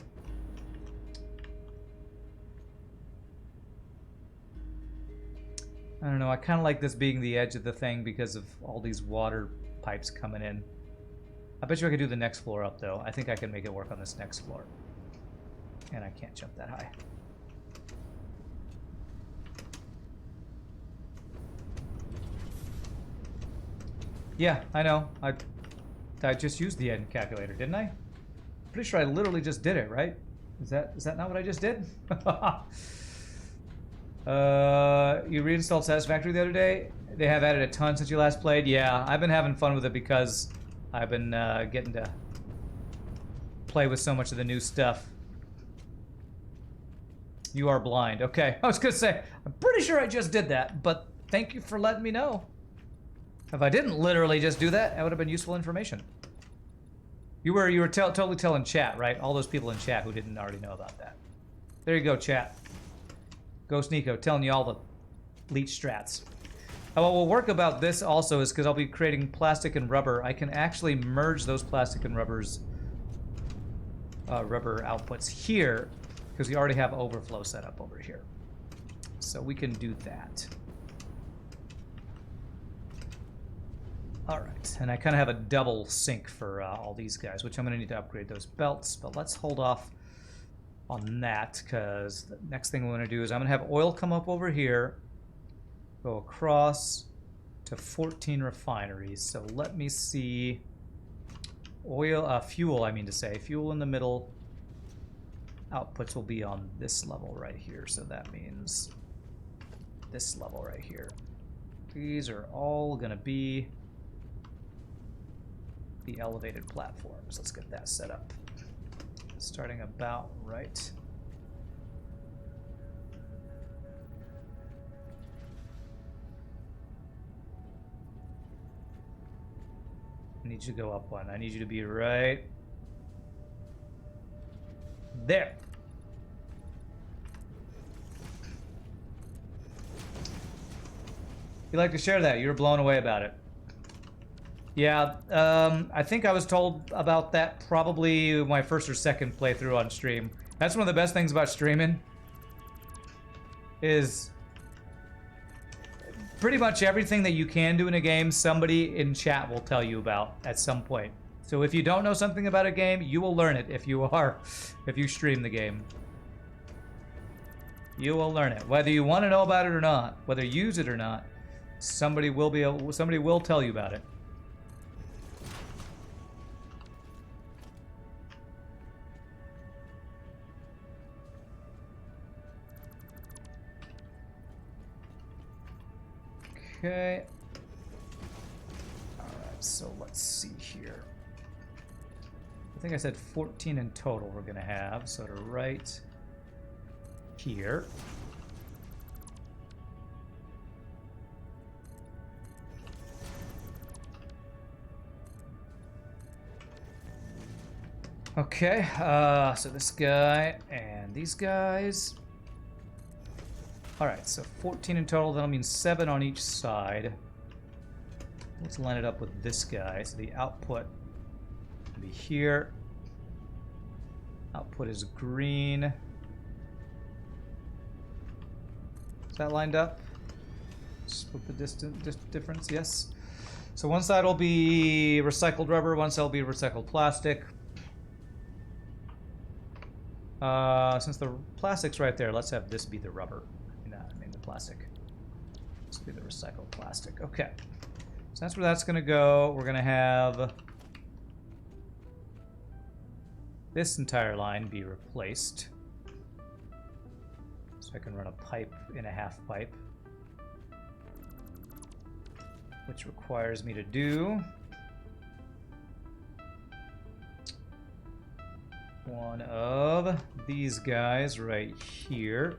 I don't know, I kind of like this being the edge of the thing because of all these water pipes coming in. I bet you I could do the next floor up, though. I think I can make it work on this next floor. And I can't jump that high. Yeah, I know. I just used the end calculator, didn't I? Pretty sure I literally just did it, right? Is that not what I just did? You reinstalled Satisfactory the other day? They have added a ton since you last played? Yeah, I've been having fun with it because I've been getting to play with so much of the new stuff. You are blind. Okay, I was gonna say, I'm pretty sure I just did that, but thank you for letting me know. If I didn't literally just do that, that would have been useful information. You were totally telling chat, right? All those people in chat who didn't already know about that. There you go, chat. Ghost Nico telling you all the leech strats. What will work about this also is because I'll be creating plastic and rubber. I can actually merge those plastic and rubber outputs here because we already have overflow set up over here. So we can do that. All right, and I kind of have a double sink for all these guys, which I'm going to need to upgrade those belts, but let's hold off on that because the next thing we want to do is I'm going to have oil come up over here, go across to 14 refineries. So let me see. Fuel, I mean to say. Fuel in the middle. Outputs will be on this level right here. So that means this level right here. These are all going to be the elevated platforms. Let's get that set up. Starting about right. I need you to go up one. I need you to be right there. You like to share that? You were blown away about it. Yeah, I think I was told about that probably my first or second playthrough on stream. That's one of the best things about streaming, is pretty much everything that you can do in a game, somebody in chat will tell you about at some point. So if you don't know something about a game, you will learn it if you stream the game. You will learn it. Whether you want to know about it or not, whether you use it or not, somebody will tell you about it. Okay. Alright, so let's see here. I think I said 14 in total we're gonna have, so to right here. Okay, so this guy and these guys. Alright, so 14 in total, that'll mean 7 on each side. Let's line it up with this guy, so the output Be here. Output is green. Is that lined up? Split the difference, yes. So one side will be recycled rubber, one side will be recycled plastic. Since the plastic's right there, let's have this be the rubber. I mean the plastic. This will be the recycled plastic. Okay. So that's where that's going to go. We're going to have this entire line be replaced. So I can run a pipe in a half pipe. Which requires me to do one of these guys right here.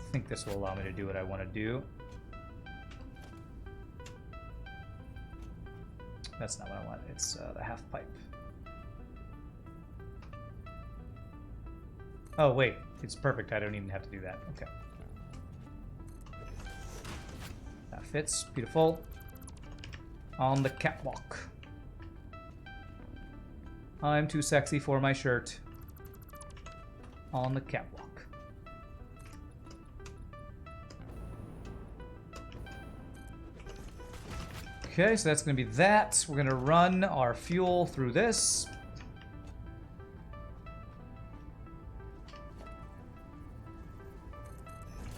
I think this will allow me to do what I want to do. That's not what I want. It's the half pipe. Oh, wait. It's perfect. I don't even have to do that. Okay. That fits. Beautiful. On the catwalk. I'm too sexy for my shirt. On the catwalk. Okay, so that's going to be that. We're going to run our fuel through this.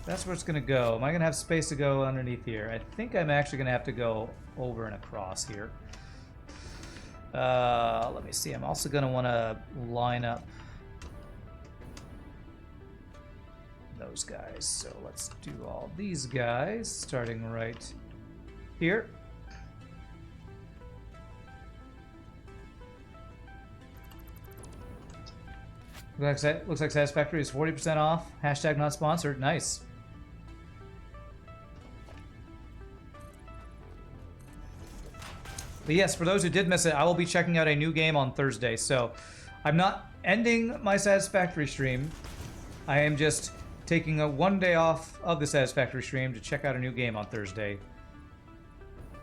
That's where it's going to go. Am I going to have space to go underneath here? I think I'm actually going to have to go over and across here. Let me see. I'm also going to want to line up those guys. So let's do all these guys, starting right here. Looks like Satisfactory is 40% off. Hashtag not sponsored. Nice. But yes, for those who did miss it, I will be checking out a new game on Thursday. So I'm not ending my Satisfactory stream. I am just taking a 1 day off of the Satisfactory stream to check out a new game on Thursday.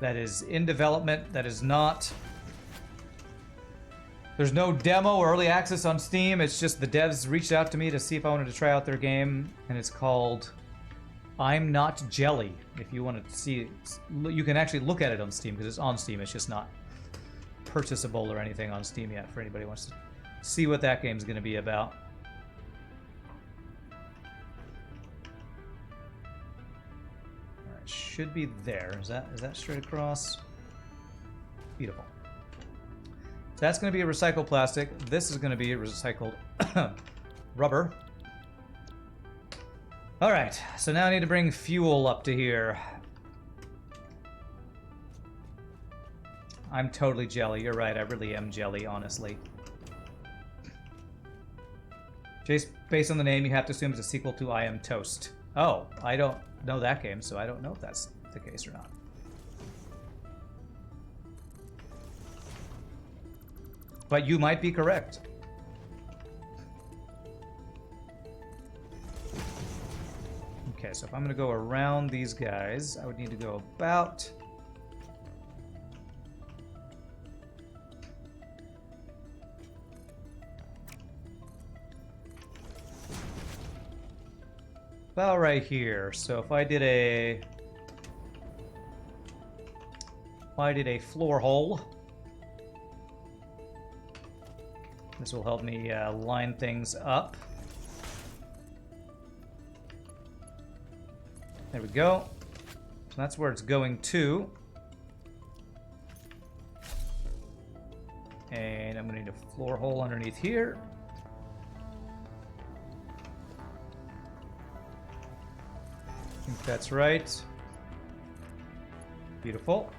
That is in development. That is not... There's no demo or early access on Steam. It's just the devs reached out to me to see if I wanted to try out their game. And it's called I'm Not Jelly. If you want to see it, you can actually look at it on Steam because it's on Steam. It's just not purchasable or anything on Steam yet for anybody who wants to see what that game's going to be about. Alright, should be there. Is that straight across? Beautiful. So that's going to be a recycled plastic. This is going to be a recycled rubber. All right, so now I need to bring fuel up to here. I'm totally jelly. You're right, I really am jelly, honestly. Jace, based on the name, you have to assume it's a sequel to I Am Toast. Oh, I don't know that game, so I don't know if that's the case or not. But you might be correct. Okay, so if I'm going to go around these guys, I would need to go about... about right here. So if I did a... floor hole... This will help me line things up. There we go. So that's where it's going to. And I'm going to need a floor hole underneath here. I think that's right. Beautiful.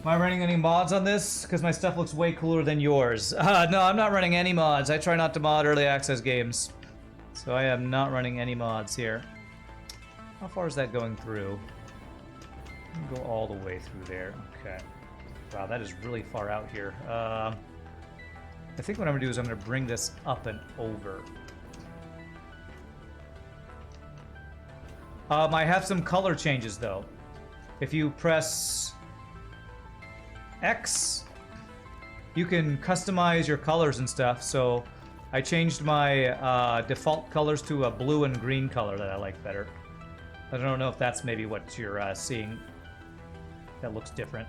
Am I running any mods on this? Because my stuff looks way cooler than yours. No, I'm not running any mods. I try not to mod early access games. So I am not running any mods here. How far is that going through? Go all the way through there. Okay. Wow, that is really far out here. I think what I'm going to do is I'm going to bring this up and over. I have some color changes, though. If you press X, you can customize your colors and stuff. So I changed my default colors to a blue and green color that I like better. I don't know if that's maybe what you're seeing that looks different.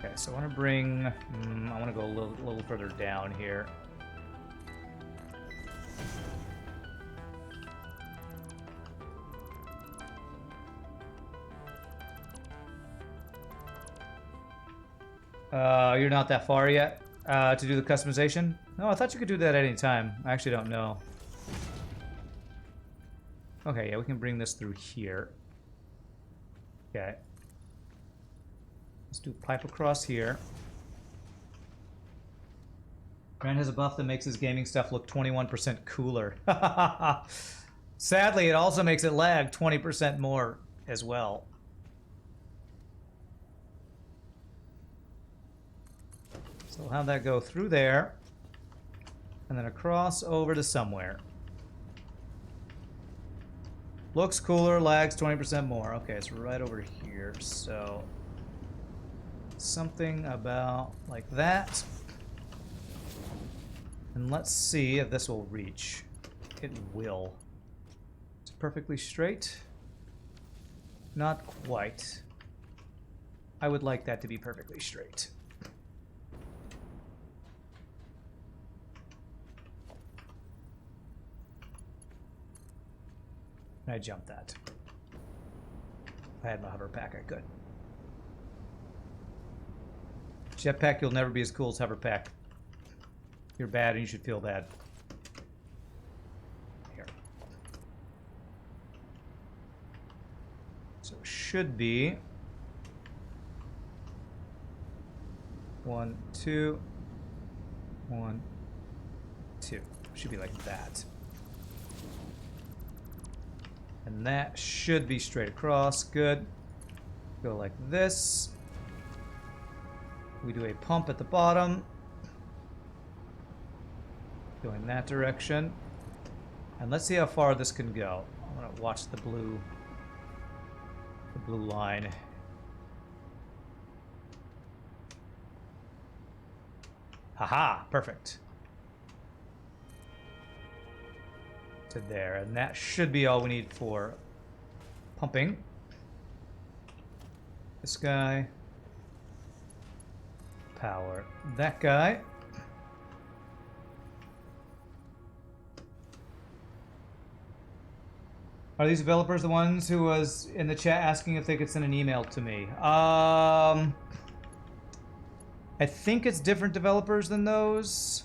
Okay, so I want to bring... I want to go a little further down here. You're not that far yet to do the customization? No, I thought you could do that at any time. I actually don't know. Okay, yeah, we can bring this through here. Okay. Let's do pipe across here. Grant has a buff that makes his gaming stuff look 21% cooler. Sadly, it also makes it lag 20% more as well. So we'll have that go through there, and then across over to somewhere. Looks cooler, lags 20% more. Okay, it's right over here, so something about like that. And let's see if this will reach. It will. It's perfectly straight. Not quite. I would like that to be perfectly straight. I jumped that. If I had my hover pack, I could. Jetpack, you'll never be as cool as hover pack. You're bad and you should feel bad. Here. So it should be 1, 2, 1, 2. Should be like that. And that should be straight across. Good. Go like this. We do a pump at the bottom. Go in that direction. And let's see how far this can go. I want to watch the blue line. Haha, perfect. To there, and that should be all we need for pumping. This guy. Power that guy. Are these developers the ones who was in the chat asking if they could send an email to me? I think it's different developers than those.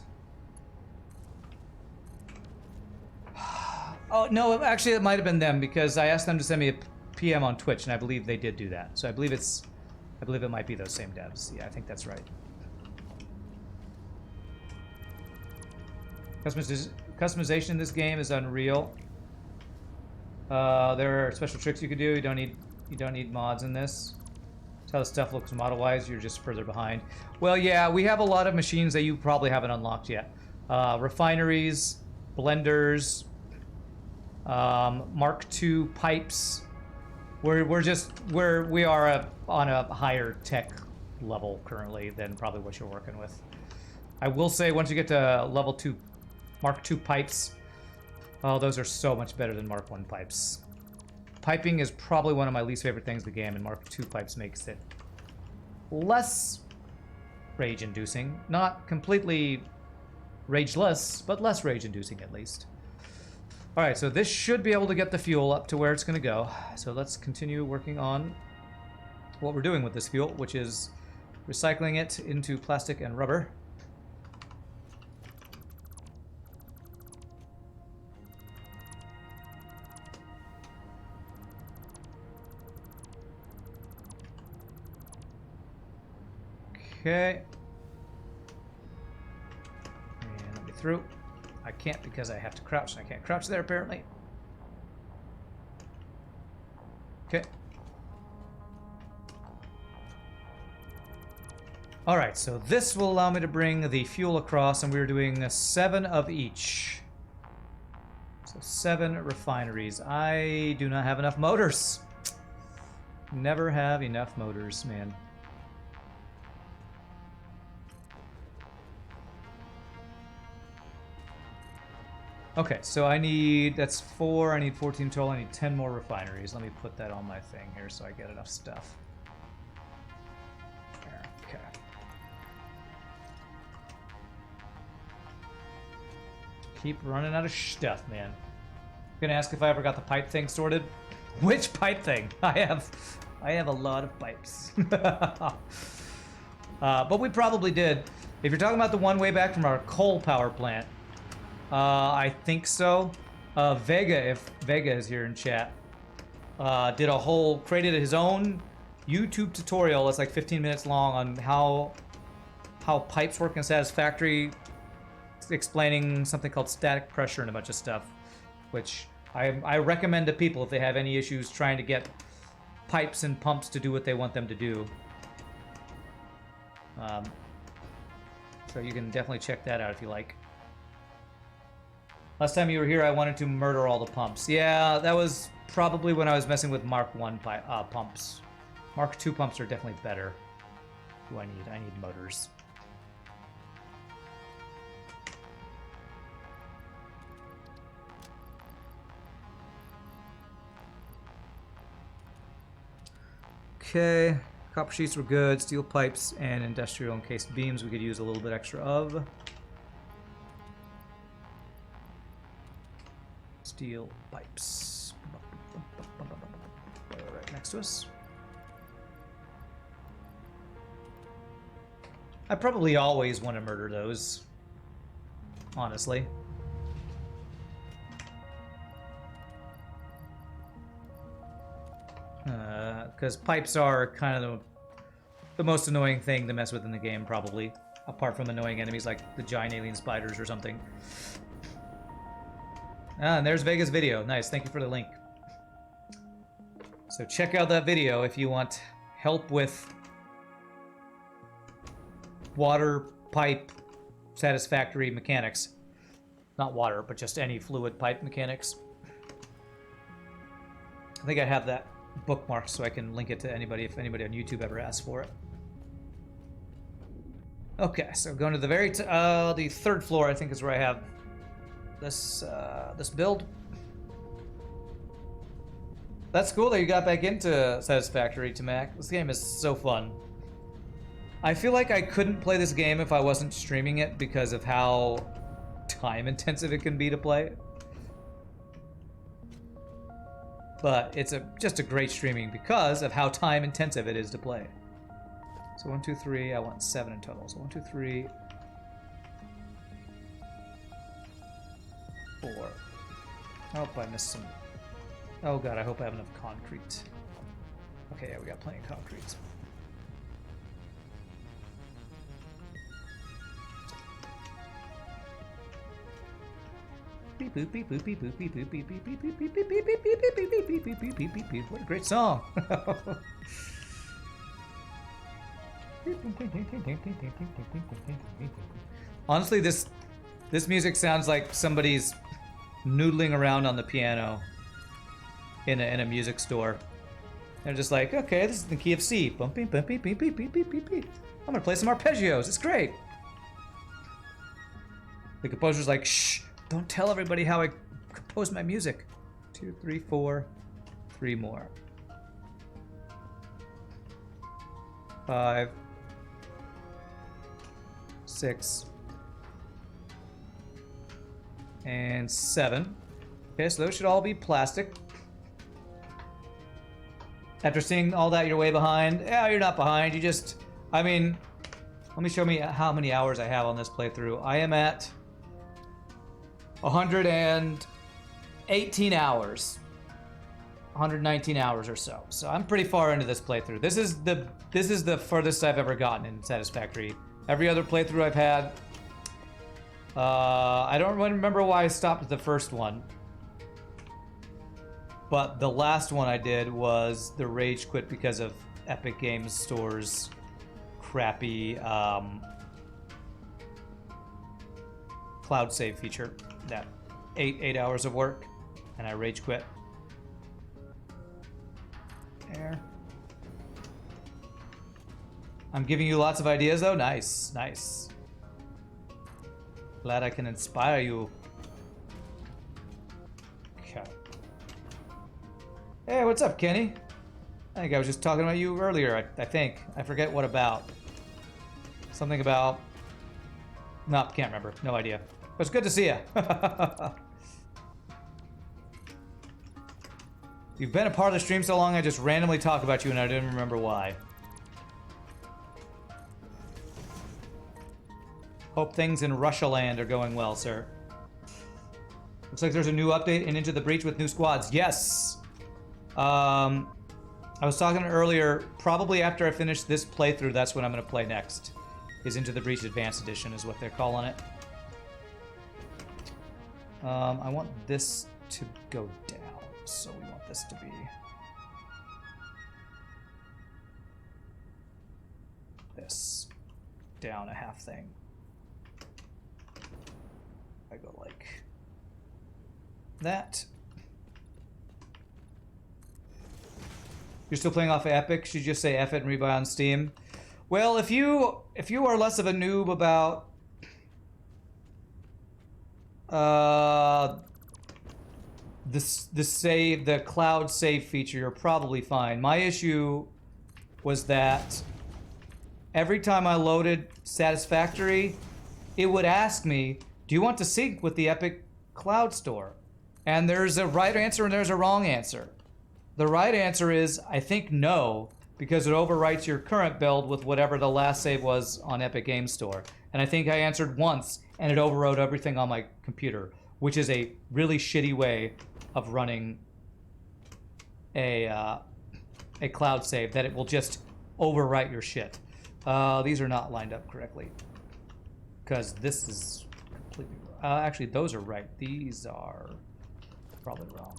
Oh, no, actually it might have been them because I asked them to send me a PM on Twitch and I believe they did do that. So I believe it might be those same devs. Yeah, I think that's right. Customization in this game is unreal. There are special tricks you can do. You don't need mods in this. That's how the stuff looks model-wise. You're just further behind. Well, yeah, we have a lot of machines that you probably haven't unlocked yet. Refineries, blenders, Mark II pipes. We are on a higher tech level currently than probably what you're working with. I will say once you get to level 2 Mark II pipes, oh, those are so much better than Mark I pipes. Piping is probably one of my least favorite things in the game, and Mark II pipes makes it less rage-inducing. Not completely rageless, but less rage-inducing at least. Alright, so this should be able to get the fuel up to where it's going to go. So let's continue working on what we're doing with this fuel, which is recycling it into plastic and rubber. Okay. And let me through. I can't because I have to crouch, and I can't crouch there apparently. Okay. Alright, so this will allow me to bring the fuel across, and we're doing 7 of each. So 7 refineries. I do not have enough motors. Never have enough motors, man. Okay, so I need, that's 4, I need 14 total, I need 10 more refineries. Let me put that on my thing here so I get enough stuff. There, okay. Keep running out of stuff, man. Gonna ask if I ever got the pipe thing sorted. Which pipe thing? I have a lot of pipes. But we probably did. If you're talking about the one way back from our coal power plant, I think so. Vega, if Vega is here in chat, created his own YouTube tutorial. It's like 15 minutes long on how pipes work in Satisfactory, explaining something called static pressure and a bunch of stuff, which I recommend to people if they have any issues trying to get pipes and pumps to do what they want them to do. So you can definitely check that out if you like. Last time you were here, I wanted to murder all the pumps. Yeah, that was probably when I was messing with Mark 1 pumps. Mark 2 pumps are definitely better. Who I need? I need motors. Okay, copper sheets were good. Steel pipes and industrial encased beams we could use a little bit extra of. Steel pipes. Right next to us. I probably always want to murder those, honestly. Because pipes are kind of the most annoying thing to mess with in the game, probably. Apart from annoying enemies like the giant alien spiders or something. Ah, and there's Vega's video. Nice, thank you for the link. So check out that video if you want help with water pipe satisfactory mechanics. Not water, but just any fluid pipe mechanics. I think I have that bookmarked so I can link it to anybody if anybody on YouTube ever asks for it. Okay, so going to the the third floor, I think, is where I have this build. That's cool that you got back into Satisfactory, Tamak. This game is so fun. I feel like I couldn't play this game if I wasn't streaming it because of how time intensive it can be to play. But it's just a great streaming because of how time intensive it is to play. So 1, 2, 3, I want 7 in total. So 1, 2, 3, 4. Oh, I missed some. Oh god, I hope I have enough concrete. Okay, yeah, we got plenty of concrete. What a great song. Honestly, this music sounds like somebody's noodling around on the piano in a music store. They're just like, okay, this is the key of C. Bumpy, bumpy, beep, beep, beep, beep, beep, beep. I'm gonna play some arpeggios. It's great. The composer's like, shh, don't tell everybody how I compose my music. 2, 3, 4, 3 more. 5, 6, and 7. Okay, so those should all be plastic. After seeing all that, you're way behind. Yeah, you're not behind. You just, I mean, let me show me how many hours I have on this playthrough. I am at 118 hours. 119 hours or so. So I'm pretty far into this playthrough. This is the furthest I've ever gotten in Satisfactory. Every other playthrough I've had, I don't remember why I stopped at the first one. But the last one I did was the rage quit because of Epic Games Store's crappy cloud save feature. That 8 hours of work, and I rage quit. There. I'm giving you lots of ideas, though. Nice, nice. Glad I can inspire you. Okay. Hey, what's up, Kenny? I think I was just talking about you earlier, I think. I forget what about. Something about... No, can't remember. No idea. But it's good to see you. You've been a part of the stream so long, I just randomly talk about you and I didn't remember why. Hope things in Russia land are going well, sir. Looks like there's a new update in Into the Breach with new squads. Yes! I was talking earlier, probably after I finish this playthrough, that's when I'm going to play next. Is Into the Breach Advanced Edition is what they're calling it. I want this to go down, so we want this to be... this. Down a half thing. I go like that. You're still playing off of Epic? Should you just say F it and rebuy on Steam? Well, if you are less of a noob about the cloud save feature, you're probably fine. My issue was that every time I loaded Satisfactory, it would ask me, do you want to sync with the Epic Cloud Store? And there's a right answer and there's a wrong answer. The right answer is, I think no, because it overwrites your current build with whatever the last save was on Epic Game Store. And I think I answered once and it overwrote everything on my computer, which is a really shitty way of running a cloud save, that it will just overwrite your shit. These are not lined up correctly, because this is completely actually, those are right. These are probably wrong.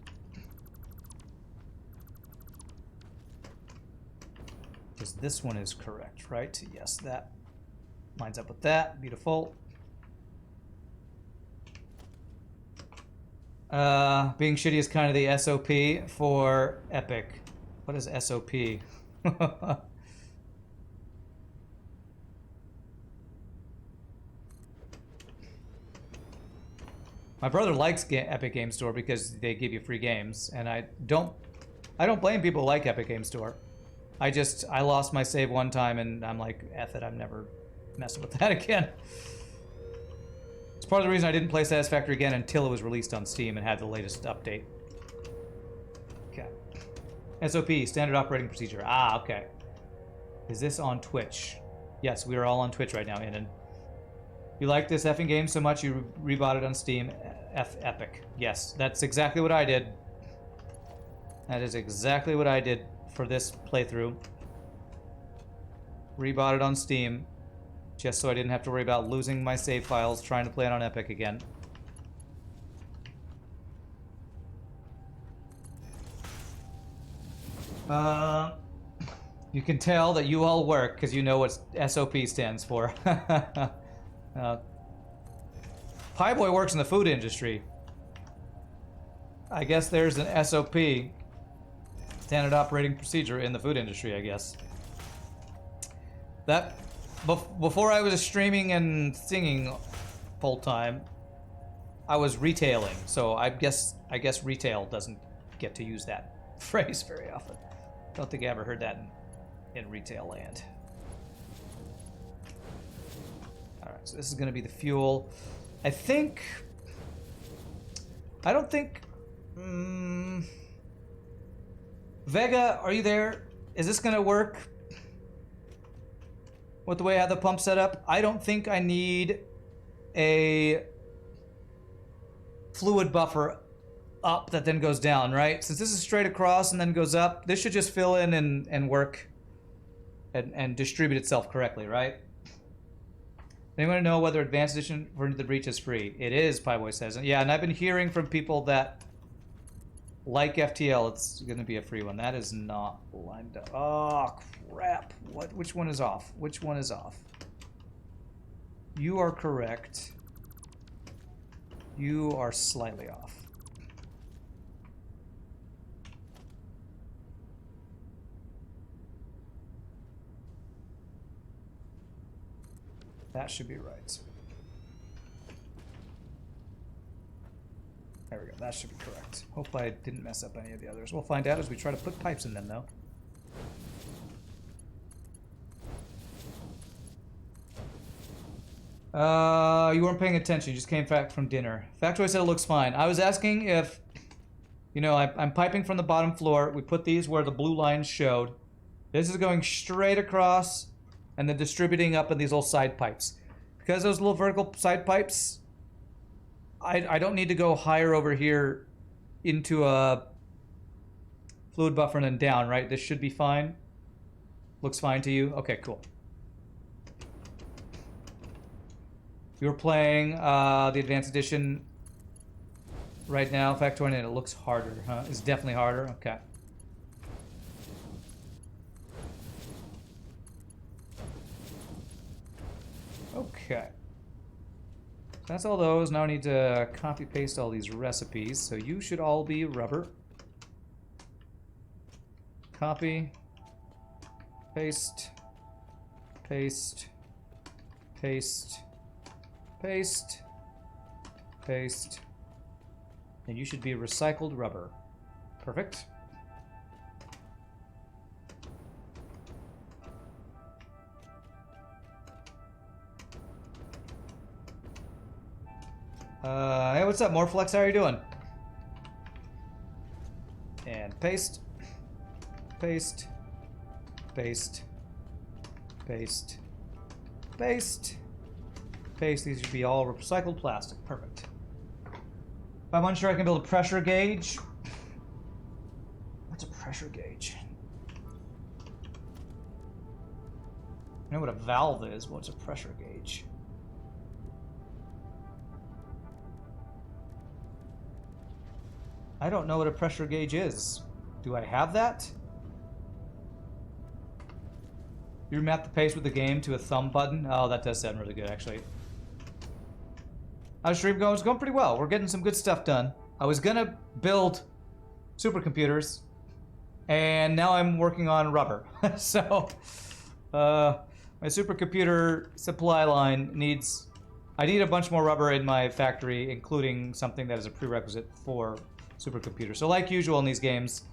Because this one is correct, right? Yes, that lines up with that. Beautiful. Being shitty is kind of the SOP for Epic. What is SOP? My brother likes Epic Game Store because they give you free games, and I don't blame people who like Epic Game Store. I lost my save one time, and I'm like, F it, I'm never messing with that again. It's part of the reason I didn't play Satisfactory again until it was released on Steam and had the latest update. Okay. SOP, Standard Operating Procedure. Ah, okay. Is this on Twitch? Yes, we are all on Twitch right now, Inan. You like this effing game so much you rebought it on Steam. F Epic. Yes, that's exactly what I did. That is exactly what I did for this playthrough. Rebought it on Steam, just so I didn't have to worry about losing my save files trying to play it on Epic again. You can tell that you all work because you know what SOP stands for. Pieboy works in the food industry. I guess there's an SOP, Standard Operating Procedure, in the food industry, I guess. That, before I was streaming and singing full time, I was retailing, so I guess retail doesn't get to use that phrase very often. Don't think I ever heard that in retail land. Alright, so this is going to be the fuel. I don't think... Vega, are you there? Is this going to work with the way I have the pump set up? I don't think I need a fluid buffer up that then goes down, right? Since this is straight across and then goes up, this should just fill in and work and distribute itself correctly, right? Anyone know whether Advanced Edition for Into the Breach is free? It is, Pieboy says. Yeah, and I've been hearing from people that Like FTL, it's going to be a free one. That is not lined up. Oh, crap. What? Which one is off? Which one is off? You are correct. You are slightly off. That should be right. There we go. That should be correct. Hope I didn't mess up any of the others. We'll find out as we try to put pipes in them, though. You weren't paying attention. You just came back from dinner. Factoid said it looks fine. I was asking if, you know, I'm piping from the bottom floor. We put these where the blue lines showed. This is going straight across and then distributing up in these little side pipes. Because those little vertical side pipes, I don't need to go higher over here into a fluid buffer and then down, right? This should be fine. Looks fine to you? Okay, cool. You're playing the Advanced Edition right now, Factoid, and it looks harder, huh? It's definitely harder? Okay. Okay. So that's all those. Now I need to copy paste all these recipes. So you should all be rubber. Copy. Paste. Paste. Paste. Paste. Paste. And you should be recycled rubber. Perfect. Hey, what's up, Morflex? How are you doing? And paste. Paste. Paste. Paste. Paste. Paste. These should be all recycled plastic. Perfect. If I'm unsure, I can build a pressure gauge. What's a pressure gauge? I know what a valve is. What's a pressure gauge? I don't know what a pressure gauge is. Do I have that? You map the pace with the game to a thumb button? Oh, that does sound really good, actually. How's stream going? It's going pretty well. We're getting some good stuff done. I was gonna build supercomputers, and now I'm working on rubber. So, my supercomputer supply line needs... I need a bunch more rubber in my factory, including something that is a prerequisite for supercomputer. So like usual in these games,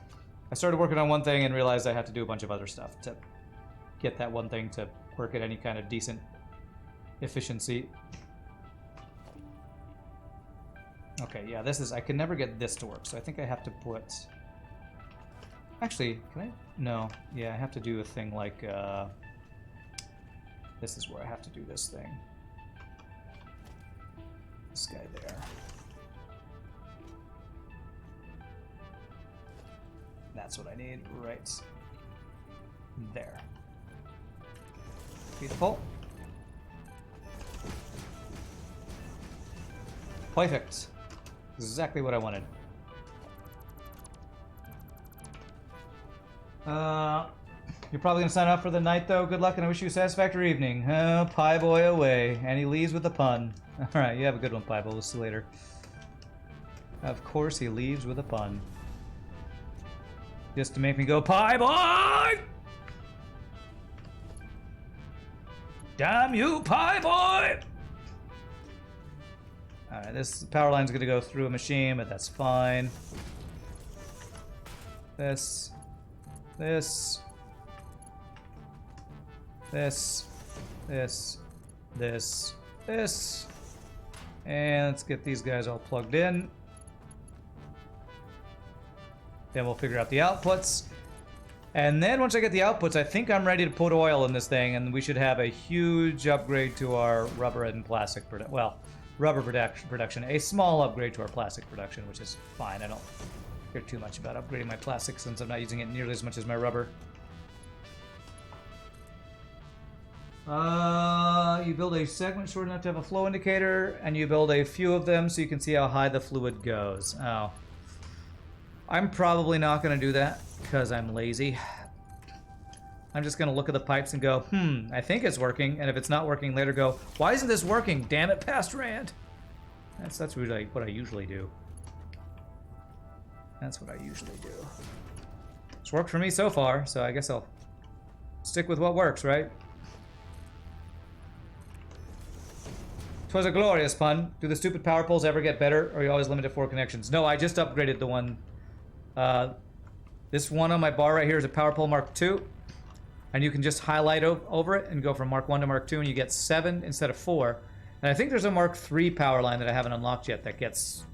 I started working on one thing and realized I had to do a bunch of other stuff to get that one thing to work at any kind of decent efficiency. Okay, yeah, this is... I can never get this to work, so I think I have to put... Actually, can I? No. Yeah, I have to do a thing like, this is where I have to do this thing. This guy there. That's what I need right there. Beautiful. Perfect. Exactly what I wanted. You're probably gonna sign up for the night though. Good luck and I wish you a satisfactory evening. Pie boy away. And he leaves with a pun. Alright, you have a good one, Pie boy. We'll see you later. Of course he leaves with a pun. Just to make me go, Pie boy! Damn you, Pie boy! Alright, this power line's gonna go through a machine, but that's fine. This. This. This. This. This. This. And let's get these guys all plugged in. Then we'll figure out the outputs. And then once I get the outputs, I think I'm ready to put oil in this thing, and we should have a huge upgrade to our rubber and plastic production. Well, rubber production. A small upgrade to our plastic production, which is fine. I don't care too much about upgrading my plastic since I'm not using it nearly as much as my rubber. You build a segment short enough to have a flow indicator, and you build a few of them so you can see how high the fluid goes. Oh. I'm probably not going to do that because I'm lazy. I'm just going to look at the pipes and go, I think it's working. And if it's not working, later go, why isn't this working? Damn it, past Rand. That's really what I usually do. That's what I usually do. It's worked for me so far, so I guess I'll stick with what works, right? 'Twas a glorious pun. Do the stupid power poles ever get better, or are you always limited to 4 connections? No, I just upgraded the one. This one on my bar right here is a power pole Mark II. And you can just highlight over it and go from Mark 1 to Mark 2, and you get 7 instead of 4. And I think there's a Mark 3 power line that I haven't unlocked yet that gets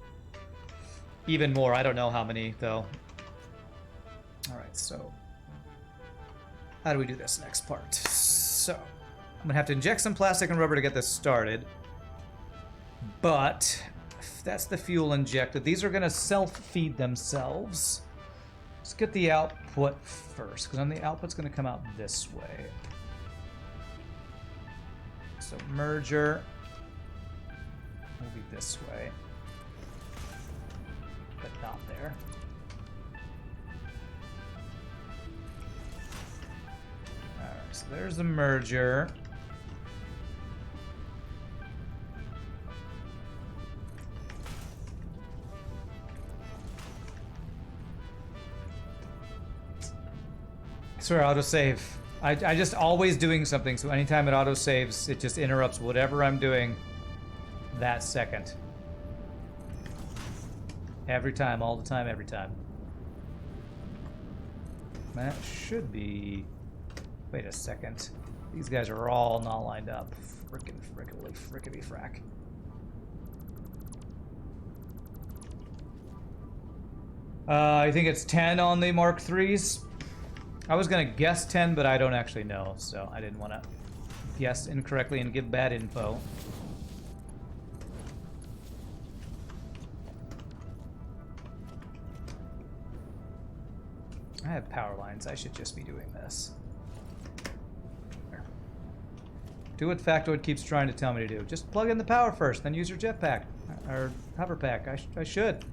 even more. I don't know how many, though. Alright, so how do we do this next part? So I'm going to have to inject some plastic and rubber to get this started. But that's the fuel injected. These are going to self-feed themselves. Let's get the output first, because then the output's going to come out this way. So merger will be this way, but not there. Alright, so there's the merger. I swear, autosave. I just always doing something, so anytime it autosaves, it just interrupts whatever I'm doing that second. Every time, all the time, every time. That should be... Wait a second. These guys are all not lined up. Frickety frack. I think it's 10 on the Mark IIIs. I was gonna guess 10, but I don't actually know, so I didn't want to guess incorrectly and give bad info. I have power lines. I should just be doing this. There. Do what Factoid keeps trying to tell me to do. Just plug in the power first, then use your jetpack or hover pack. I should.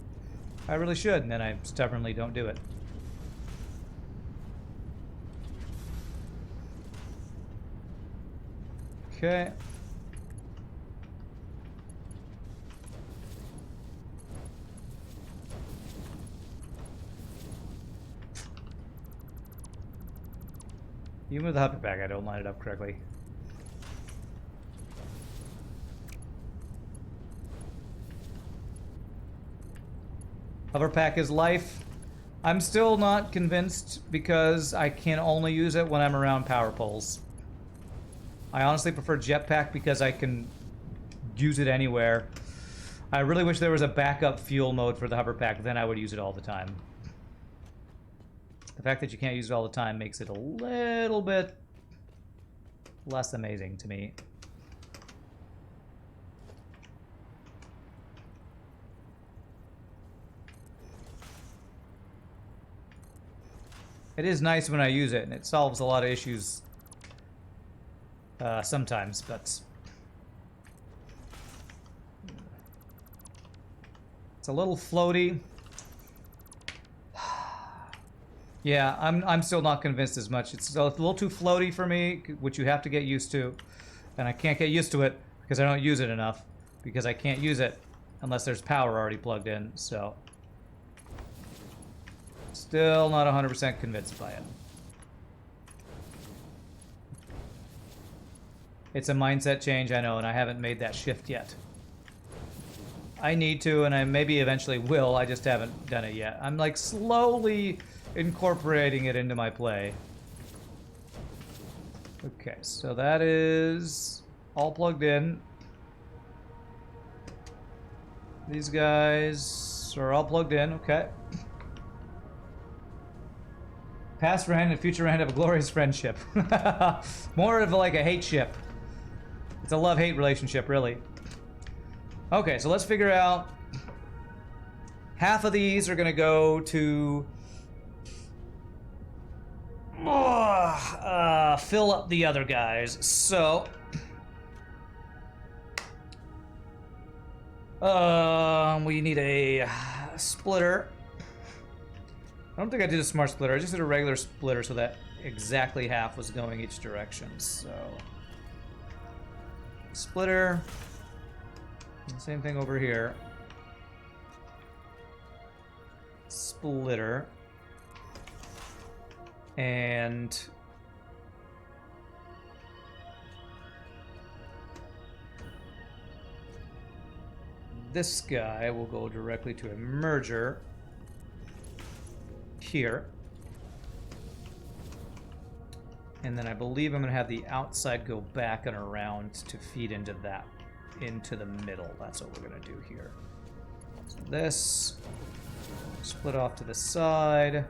I really should, and then I stubbornly don't do it. Okay. Even with the hover pack, I don't line it up correctly. Hover pack is life. I'm still not convinced because I can only use it when I'm around power poles. I honestly prefer jetpack because I can use it anywhere. I really wish there was a backup fuel mode for the hover pack, then I would use it all the time. The fact that you can't use it all the time makes it a little bit less amazing to me. It is nice when I use it, and it solves a lot of issues sometimes, but it's a little floaty. Yeah, I'm still not convinced as much. It's a little too floaty for me, which you have to get used to, and I can't get used to it because I don't use it enough, because I can't use it unless there's power already plugged in, so still not 100% convinced by it. It's a mindset change, I know, and I haven't made that shift yet. I need to, and I maybe eventually will, I just haven't done it yet. I'm like slowly incorporating it into my play. Okay, so that is all plugged in. These guys are all plugged in, okay. Past Rand and future Rand have a glorious friendship. More of like a hate ship. It's a love-hate relationship, really. Okay, so let's figure out. Half of these are going to go to fill up the other guys. So we need a splitter. I don't think I did a smart splitter. I just did a regular splitter so that exactly half was going each direction. So splitter. Same thing over here. Splitter. And this guy will go directly to a merger here. And then I believe I'm going to have the outside go back and around to feed into that, into the middle. That's what we're going to do here. So this, split off to the side.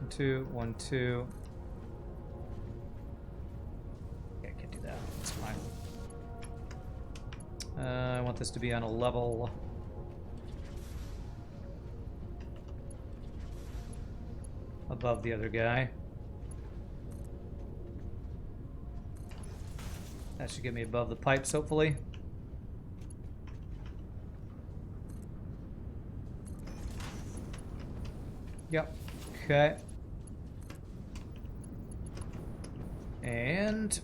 Two, 1, 2. Yeah, I can't do that. That's fine. I want this to be on a level. Above the other guy. That should get me above the pipes, hopefully. Yep. Okay. And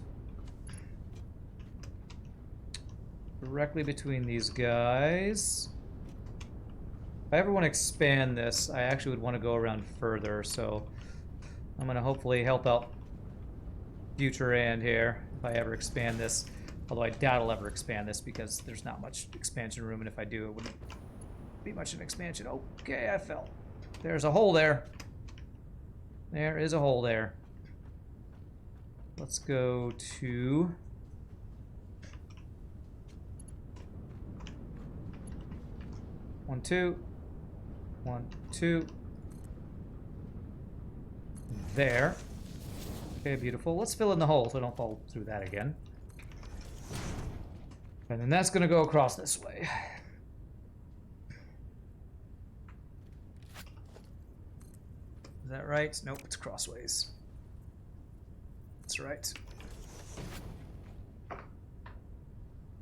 directly between these guys. If I ever want to expand this, I actually would want to go around further, so I'm going to hopefully help out future end here if I ever expand this. Although I doubt I'll ever expand this because there's not much expansion room, and if I do, it wouldn't be much of an expansion. Okay, I fell. There's a hole there. There is a hole there. Let's go to... One, two. 1, 2. There. Okay, beautiful. Let's fill in the hole so I don't fall through that again. And then that's going to go across this way. Is that right? Nope, it's crossways. That's right.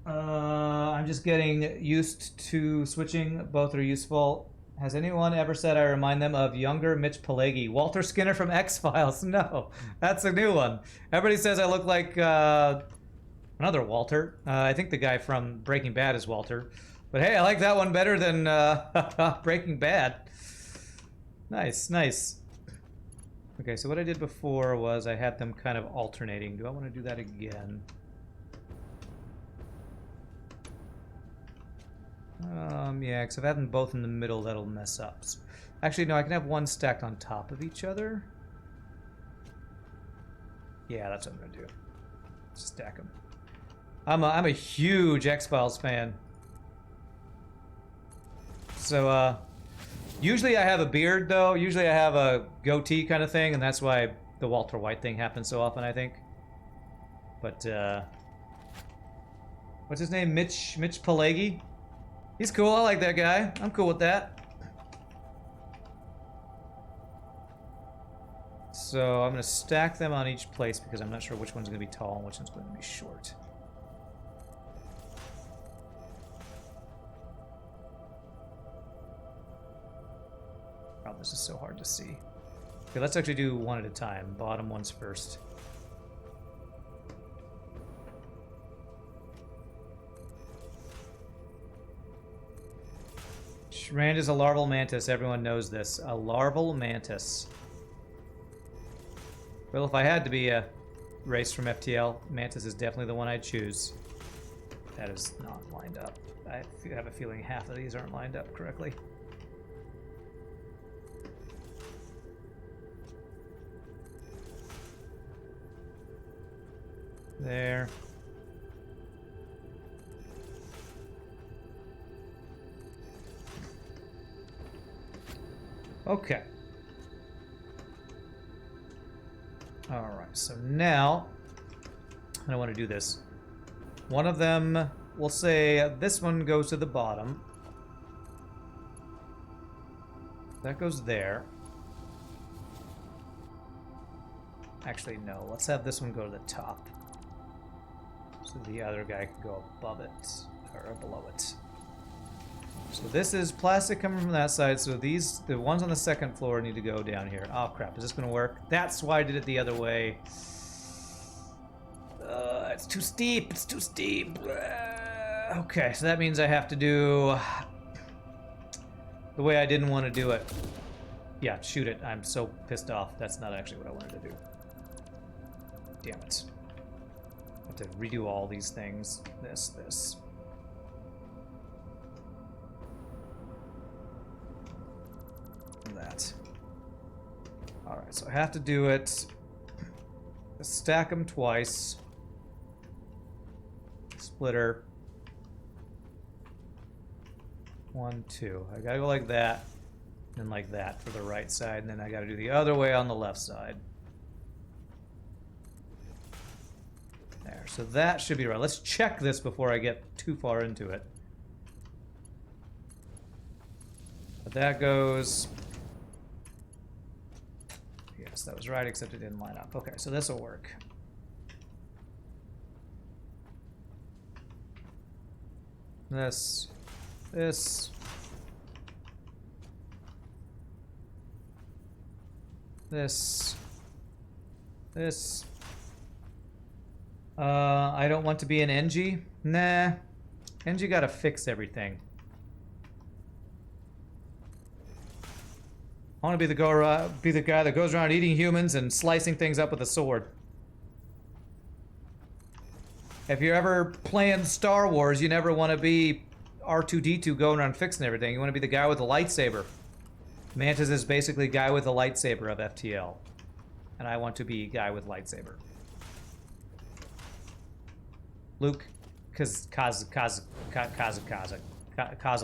I'm just getting used to switching. Both are useful. Has anyone ever said I remind them of younger Mitch Pileggi? Walter Skinner from X-Files? No, that's a new one. Everybody says I look like another Walter. I think the guy from Breaking Bad is Walter. But hey, I like that one better than Breaking Bad. Nice, nice. Okay, so what I did before was I had them kind of alternating. Do I want to do that again? Yeah, because if I have them both in the middle, that'll mess up. Actually, no, I can have one stacked on top of each other. Yeah, that's what I'm gonna do. Just stack them. I'm a huge X-Files fan. So, usually I have a beard, though. Usually I have a goatee kind of thing, and that's why the Walter White thing happens so often, I think. But, what's his name? Mitch Pileggi? He's cool. I like that guy. I'm cool with that. So I'm going to stack them on each place because I'm not sure which one's going to be tall and which one's going to be short. Oh, this is so hard to see. Okay, let's actually do one at a time. Bottom ones first. Rand is a larval mantis. Everyone knows this. A larval mantis. Well, if I had to be a race from FTL, mantis is definitely the one I'd choose. That is not lined up. I have a feeling half of these aren't lined up correctly. There. Okay. Alright, so now I want to do this. One of them, we'll say this one goes to the bottom. That goes there. Actually, no. Let's have this one go to the top. So the other guy can go above it, or below it. So this is plastic coming from that side, so these, the ones on the second floor need to go down here. Oh crap, is this gonna work? That's why I did it the other way. It's too steep, it's too steep. Okay, so that means I have to do the way I didn't want to do it. Yeah, shoot it. I'm so pissed off. That's not actually what I wanted to do. Damn it. I have to redo all these things. This. And that. Alright, so I have to do it. Stack them twice. Splitter. 1, 2. I gotta go like that. And like that for the right side. And then I gotta do the other way on the left side. There. So that should be right. Let's check this before I get too far into it. But that goes... Yes, that was right, except it didn't line up. Okay, so this will work. This. This. I don't want to be an NG. Nah. NG gotta fix everything. I want to be the guy that goes around eating humans and slicing things up with a sword. If you're ever playing Star Wars, you never want to be R2-D2 going around fixing everything. You want to be the guy with the lightsaber. Mantis is basically guy with a lightsaber of FTL. And I want to be guy with lightsaber. Luke, Kaza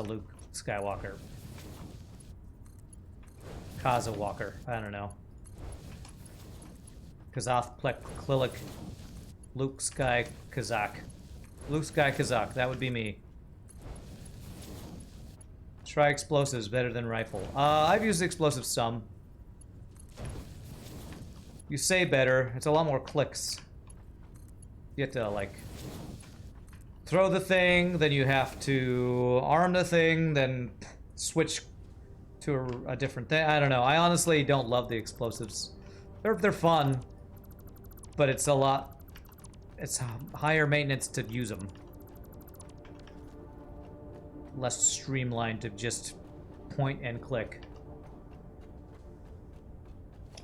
Luke Skywalker. Kaza Walker, I don't know. Kazoth Plek Klilik. Luke Sky Kazak. Luke Sky Kazak, that would be me. Try explosives, better than rifle. I've used explosives some. You say better, it's a lot more clicks. You have to, like, throw the thing, then you have to arm the thing, then switch to a different thing. I don't know. I honestly don't love the explosives. They're fun, but it's a lot. It's higher maintenance to use them. Less streamlined to just point and click.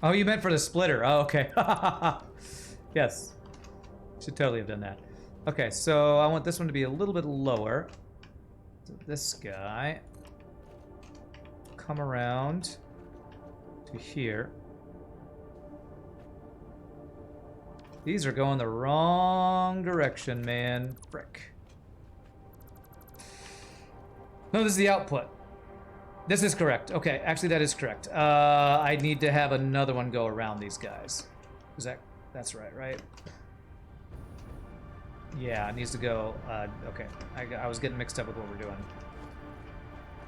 Oh, you meant for the splitter. Oh, okay. Yes. Should totally have done that. Okay, so I want this one to be a little bit lower. So this guy. Come around to here. These are going the wrong direction, man. Frick. No, this is the output. This is correct. Okay, actually that is correct. I need to have another one go around these guys. Is that's right? Yeah, it needs to go, okay. I was getting mixed up with what we're doing.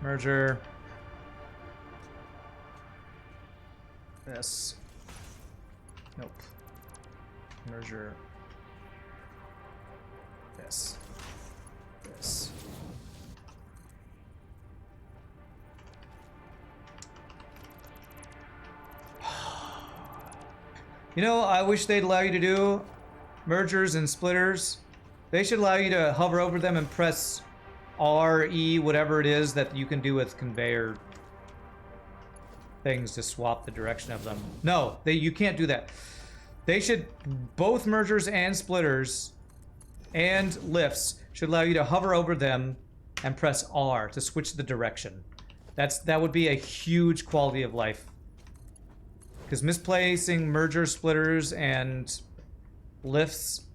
Merger. This. Nope. Merger. This. This. You know, I wish they'd allow you to do mergers and splitters. They should allow you to hover over them and press R, E, whatever it is that you can do with conveyor things to swap the direction of them. No, you can't do that. They should, both mergers and splitters and lifts should allow you to hover over them and press R to switch the direction. That would be a huge quality of life. Because misplacing mergers, splitters, and lifts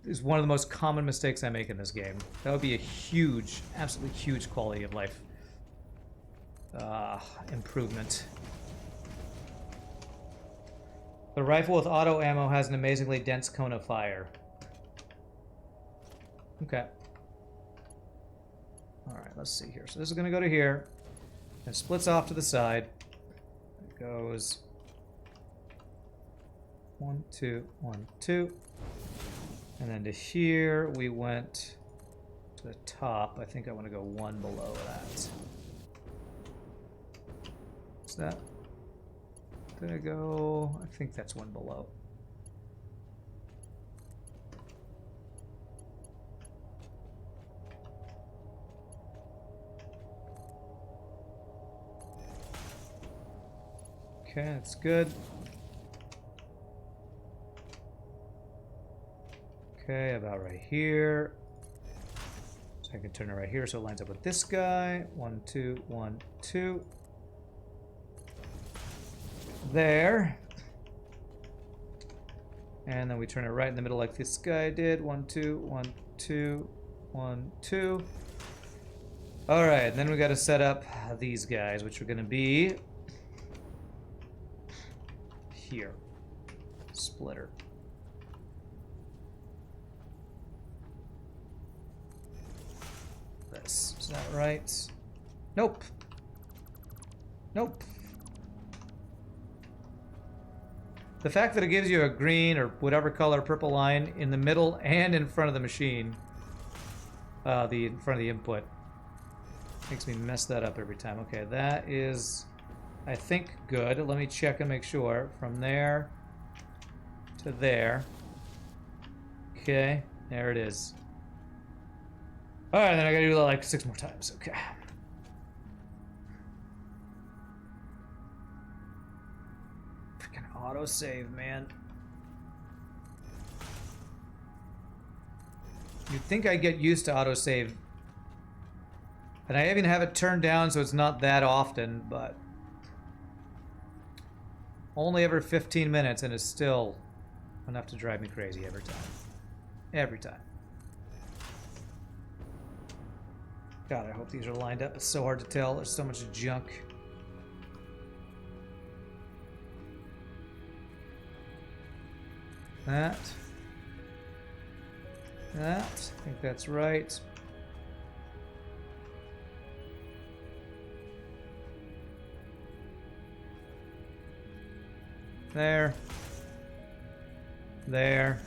is one of the most common mistakes I make in this game. That would be a huge, absolutely huge quality of life improvement. The rifle with auto ammo has an amazingly dense cone of fire. Okay. Alright, let's see here. So this is going to go to here. It splits off to the side. It goes 1, 2, 1, 2. And then to here we went to the top. I think I want to go one below that. Is that? Did I go? I think that's one below. Okay, that's good. Okay, about right here. So I can turn it right here so it lines up with this guy. 1, 2, 1, 2. There. And then we turn it right in the middle like this guy did. 1, 2, 1, 2, 1, 2. Alright, then we got to set up these guys, which are going to be here. Splitter. This. Is that right? Nope. Nope. The fact that it gives you a green or whatever color purple line in the middle and in front of the machine, in front of the input, makes me mess that up every time. Okay, that is, I think, good. Let me check and make sure. From there to there. Okay, there it is. Alright, then I gotta do that like 6 more times. Okay. Freaking autosave, man. You'd think I'd get used to autosave. And I even have it turned down so it's not that often, but only every 15 minutes, and it's still enough to drive me crazy every time. Every time. God, I hope these are lined up. It's so hard to tell. There's so much junk. That. I think that's right. There. There.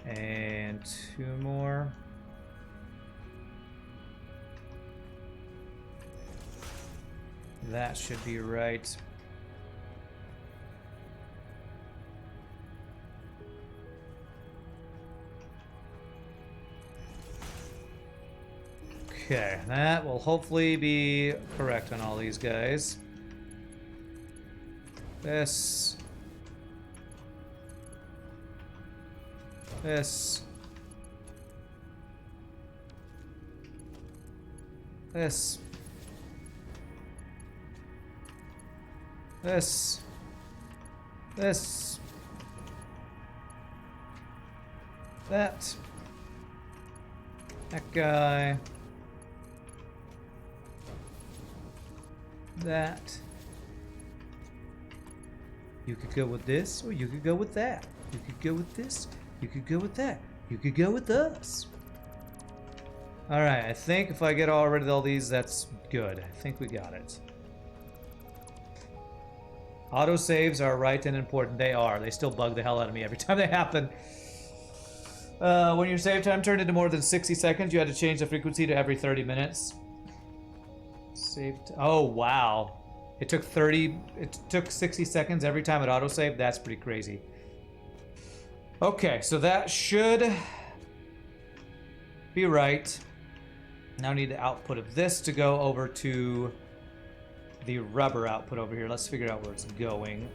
And 2 more. That should be right. Okay, that will hopefully be correct on all these guys. This. This. This. This. This. That. That guy. That. You could go with this, or you could go with that. You could go with this, you could go with that. You could go with us. Alright, I think if I get rid of all these, that's good. I think we got it. Autosaves are right and important. They are. They still bug the hell out of me every time they happen. When your save time turned into more than 60 seconds, you had to change the frequency to every 30 minutes. Saved. Oh, wow. It took 60 seconds every time it autosaved. That's pretty crazy. Okay, so that should be right. Now I need the output of this to go over to the rubber output over here. Let's figure out where it's going.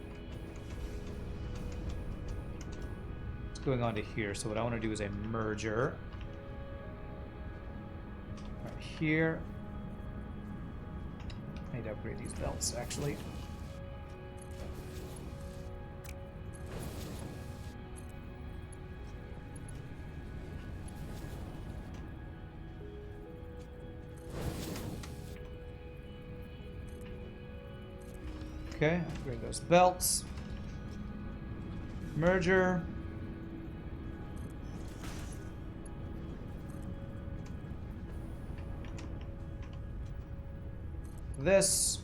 It's going on to here. So what I want to do is a merger. Right here. I need to upgrade these belts, actually. Okay, upgrade those belts. Merger. This.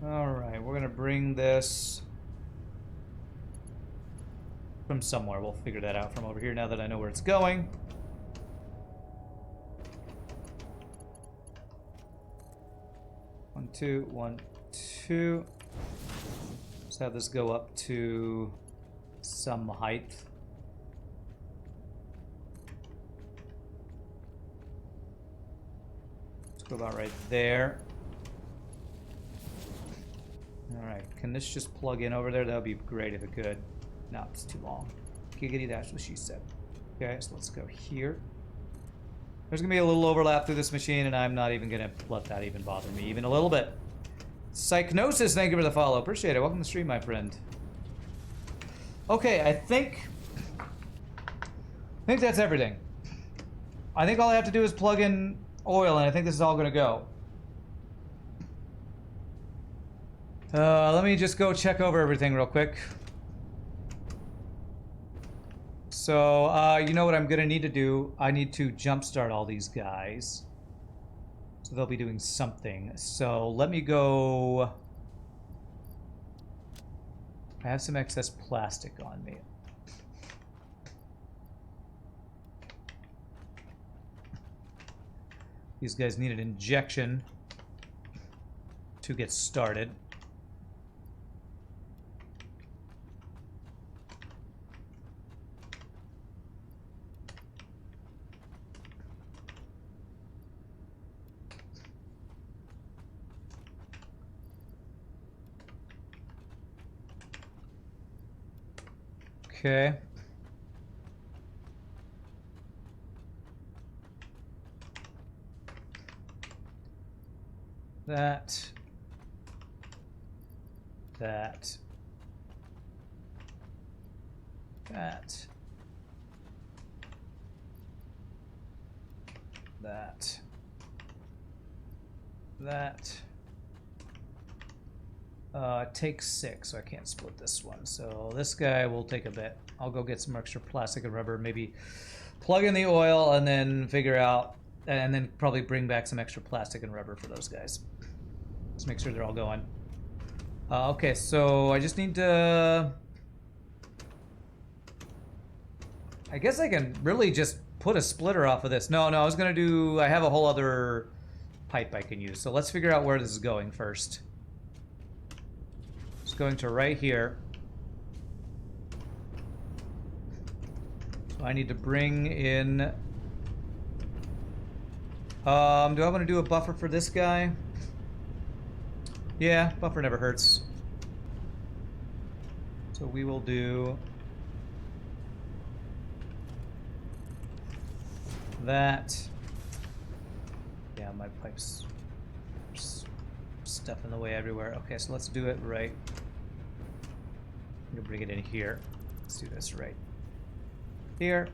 Alright, we're gonna bring this from somewhere. We'll figure that out from over here now that I know where it's going. 2, 1, 2. Let's have this go up to some height. Let's go about right there. Alright, can this just plug in over there? That would be great if it could. No, it's too long. Giggity, that's what she said. Okay, so let's go here. There's going to be a little overlap through this machine, and I'm not even going to let that even bother me, even a little bit. Psychnosis, thank you for the follow. Appreciate it. Welcome to the stream, my friend. Okay, I think that's everything. I think all I have to do is plug in oil, and I think this is all going to go. Let me just go check over everything real quick. So, you know what I'm going to need to do? I need to jumpstart all these guys. So they'll be doing something. So let me go... I have some excess plastic on me. These guys need an injection to get started. Okay. That. That. That. That. That. It takes 6, so I can't split this one. So this guy will take a bit. I'll go get some extra plastic and rubber, maybe plug in the oil, and then figure out, and then probably bring back some extra plastic and rubber for those guys. Just make sure they're all going. Okay, so I just need to... I guess I can really just put a splitter off of this. No, I was going to do... I have a whole other pipe I can use. So let's figure out where this is going first. It's going to right here. So I need to bring in... do I want to do a buffer for this guy? Yeah, buffer never hurts. So we will do... that. Yeah, my pipes... stuff in the way everywhere. Okay, so let's do it right. I'm gonna bring it in here. Let's do this right here.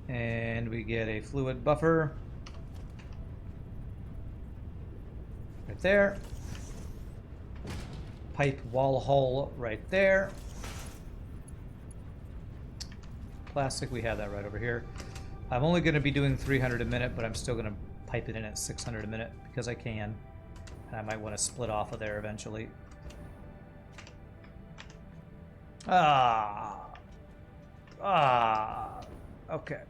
And we get a fluid buffer right there. Pipe wall hole right there. Plastic, we have that right over here. I'm only going to be doing 300 a minute, but I'm still going to pipe it in at 600 a minute because I can. And I might want to split off of there eventually. Okay.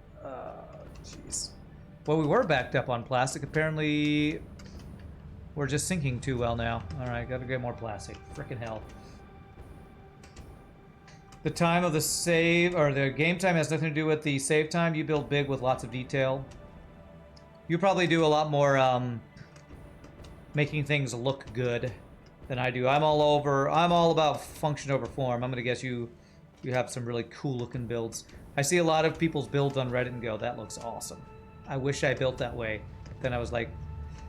Jeez. Well, we were backed up on plastic. Apparently, we're just sinking too well now. All right, got to get more plastic. Frickin' hell. The time of the save, or the game time has nothing to do with the save time. You build big with lots of detail. You probably do a lot more making things look good than I do. I'm all about function over form. I'm gonna guess you have some really cool looking builds. I see a lot of people's builds on Reddit and go, that looks awesome. I wish I built that way. Then I was like,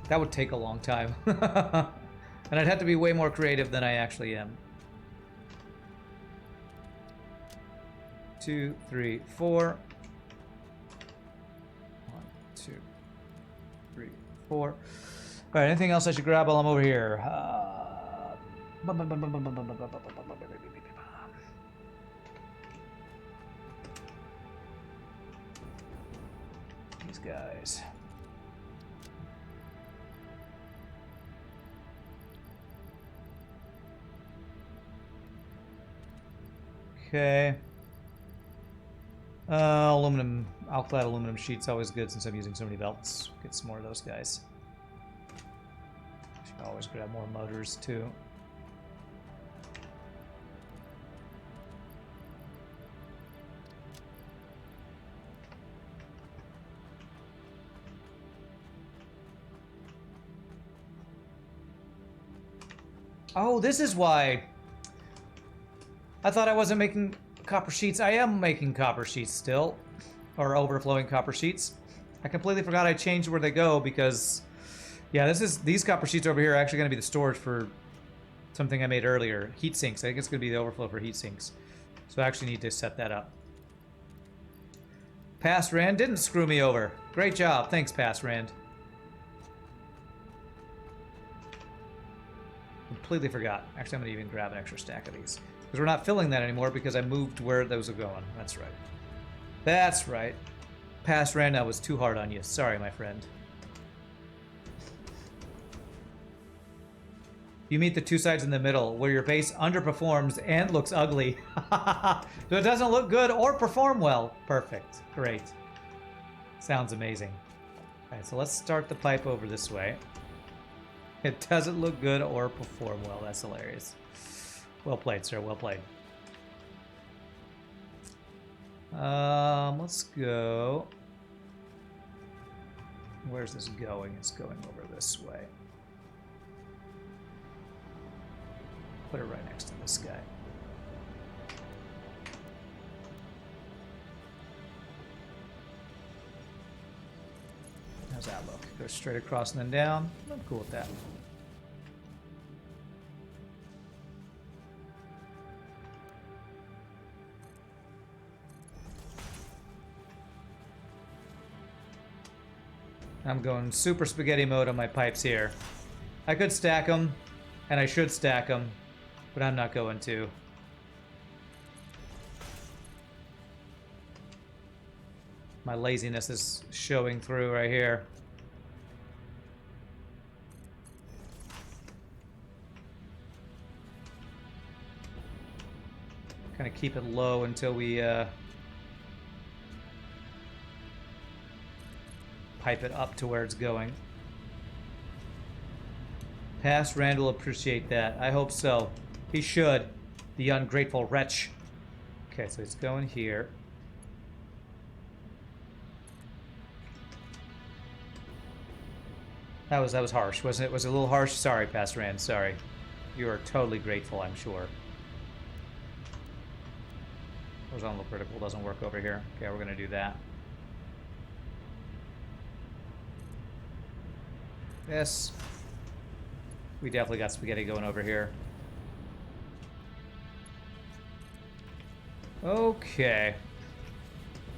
that would take a long time. And I'd have to be way more creative than I actually am. 2, 3, 4. 1, 2, 3, 4. All right, anything else I should grab while I'm over here? These guys. Okay. Aluminum, alclad aluminum sheets, always good since I'm using so many belts. Get some more of those guys. Should always grab more motors too. Oh, this is why. I thought I wasn't making copper sheets. I am making copper sheets still. Or overflowing copper sheets. I completely forgot I changed where they go because... Yeah, these copper sheets over here are actually going to be the storage for something I made earlier. Heat sinks. I think it's going to be the overflow for heat sinks. So I actually need to set that up. Past Rand didn't screw me over. Great job. Thanks, Past Rand. Completely forgot. Actually, I'm going to even grab an extra stack of these. Because we're not filling that anymore because I moved where those are going. That's right. That's right. Past Rand, I was too hard on you. Sorry, my friend. You meet the two sides in the middle, where your base underperforms and looks ugly. So it doesn't look good or perform well. Perfect. Great. Sounds amazing. Alright, so let's start the pipe over this way. It doesn't look good or perform well. That's hilarious. Well played, sir. Well played. Let's go. Where's this going? It's going over this way. Put it right next to this guy. How's that look? Go straight across and then down. I'm cool with that. I'm going super spaghetti mode on my pipes here. I could stack them, and I should stack them, but I'm not going to. My laziness is showing through right here. Kind of keep it low until we pipe it up to where it's going. Past Rand will appreciate that. I hope so. He should. The ungrateful wretch. Okay, so it's going here. That was harsh, wasn't it? Was it a little harsh? Sorry, Past Rand. Sorry. You are totally grateful, I'm sure. Horizontal vertical doesn't work over here. Okay, we're gonna do that. Yes. We definitely got spaghetti going over here. Okay.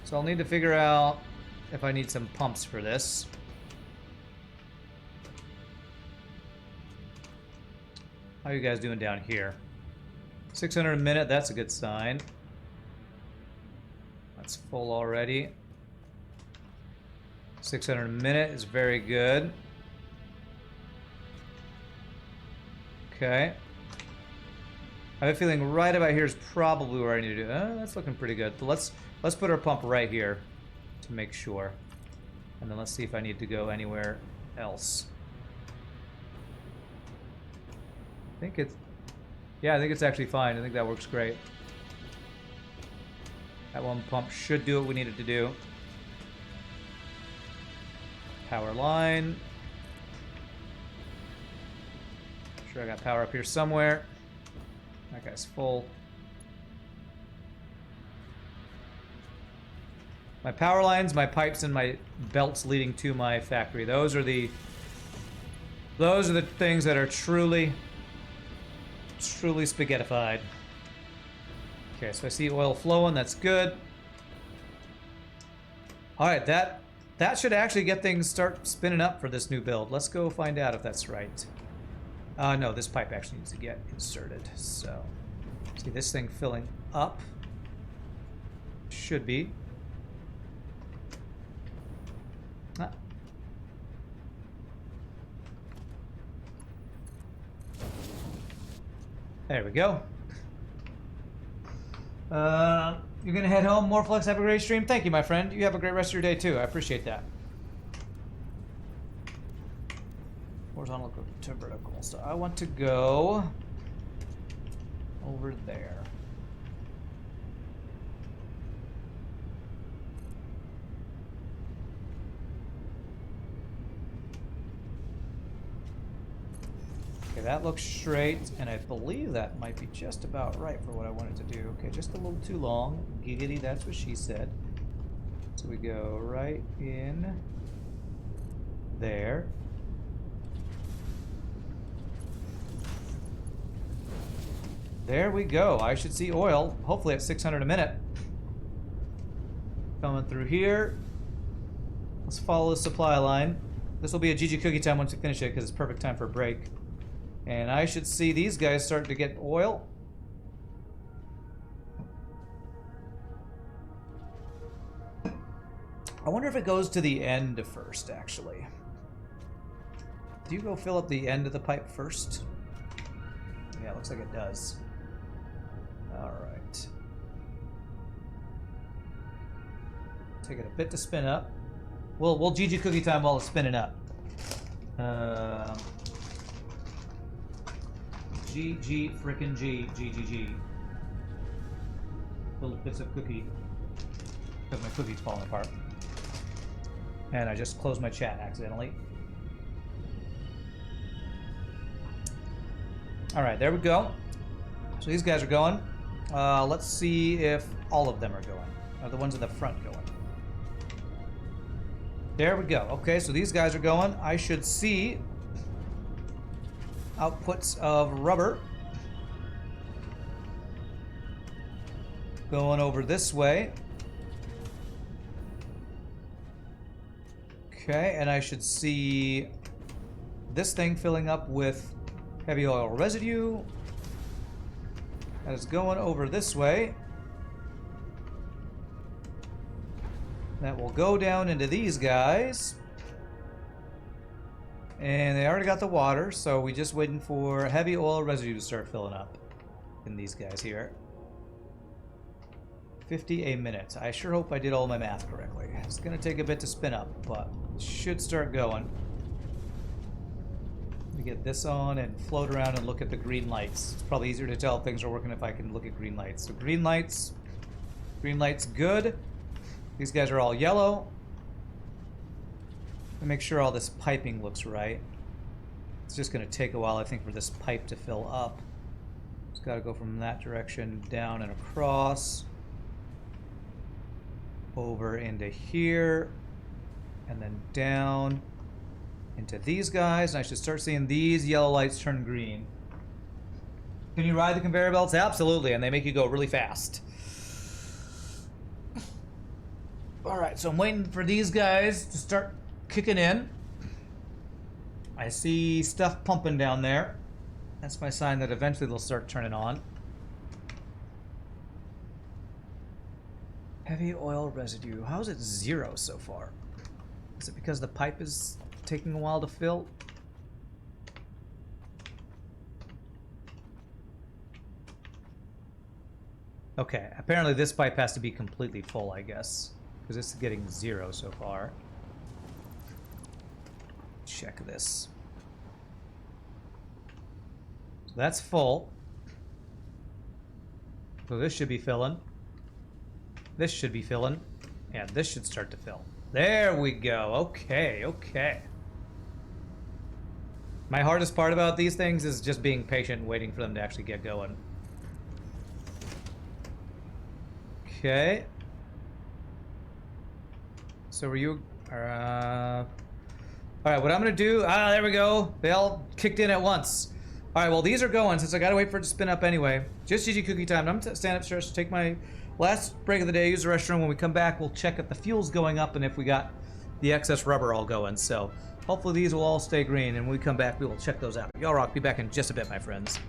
So I'll need to figure out if I need some pumps for this. How are you guys doing down here? 600 a minute, that's a good sign. That's full already. 600 a minute is very good. Okay. I have a feeling right about here is probably where I need to do. That's looking pretty good. So let's put our pump right here to make sure, and then let's see if I need to go anywhere else. I think it's, yeah, I think it's actually fine. I think that works great. That one pump should do what we need it to do. Power line. Sure, I got power up here somewhere. That guy's full. My power lines, my pipes, and my belts leading to my factory. Those are the things that are truly spaghettified. Okay, so I see oil flowing. That's good. All right, that should actually get things start spinning up for this new build. Let's go find out if that's right. No, this pipe actually needs to get inserted. So, see this thing filling up. Should be. Ah. There we go. You're gonna head home. Morphlux, have a great stream. Thank you, my friend. You have a great rest of your day too. I appreciate that. Horizontal to vertical. So I want to go over there. Okay, that looks straight, and I believe that might be just about right for what I wanted to do. Okay, just a little too long. Giggity, that's what she said. So we go right in there. There we go. I should see oil, hopefully at 600 a minute. Coming through here. Let's follow the supply line. This will be a GG cookie time once we finish it because it's perfect time for a break. And I should see these guys start to get oil. I wonder if it goes to the end first, actually. Do you go fill up the end of the pipe first? Yeah, it looks like it does. Alright. Take it a bit to spin up. We'll GG cookie time while it's spinning up. GG frickin' G, GGG. Little bits of cookie. Because my cookie's falling apart. And I just closed my chat accidentally. Alright, there we go. So these guys are going. Let's see if all of them are going. Are the ones in the front going? There we go. Okay, so these guys are going. I should see outputs of rubber going over this way. Okay, and I should see this thing filling up with heavy oil residue. That is going over this way. That will go down into these guys. And they already got the water, so we're just waiting for heavy oil residue to start filling up in these guys here. 50 a minute. I sure hope I did all my math correctly. It's going to take a bit to spin up, but it should start going. We get this on and float around and look at the green lights. It's probably easier to tell if things are working if I can look at green lights. So green lights good. These guys are all yellow. And make sure all this piping looks right. It's just going to take a while, I think, for this pipe to fill up. It's got to go from that direction down and across. Over into here. And then down into these guys. And I should start seeing these yellow lights turn green. Can you ride the conveyor belts? Absolutely, and they make you go really fast. Alright, so I'm waiting for these guys to start kicking in. I see stuff pumping down there. That's my sign that eventually they'll start turning on. Heavy oil residue. How is it 0 so far? Is it because the pipe is taking a while to fill? Okay, apparently this pipe has to be completely full, I guess. Because it's getting 0 so far. Check this. So that's full. So this should be filling. This should be filling. And this should start to fill. There we go. Okay, okay. My hardest part about these things is just being patient and waiting for them to actually get going. Okay. So were you... Alright, what I'm going to do... there we go. They all kicked in at once. Alright, well, these are going, since I got to wait for it to spin up anyway. Just GG cookie time. I'm going to stand upstairs to take my last break of the day, use the restroom. When we come back, we'll check if the fuel's going up and if we got the excess rubber all going. So hopefully these will all stay green, and when we come back, we will check those out. Y'all rock. Be back in just a bit, my friends.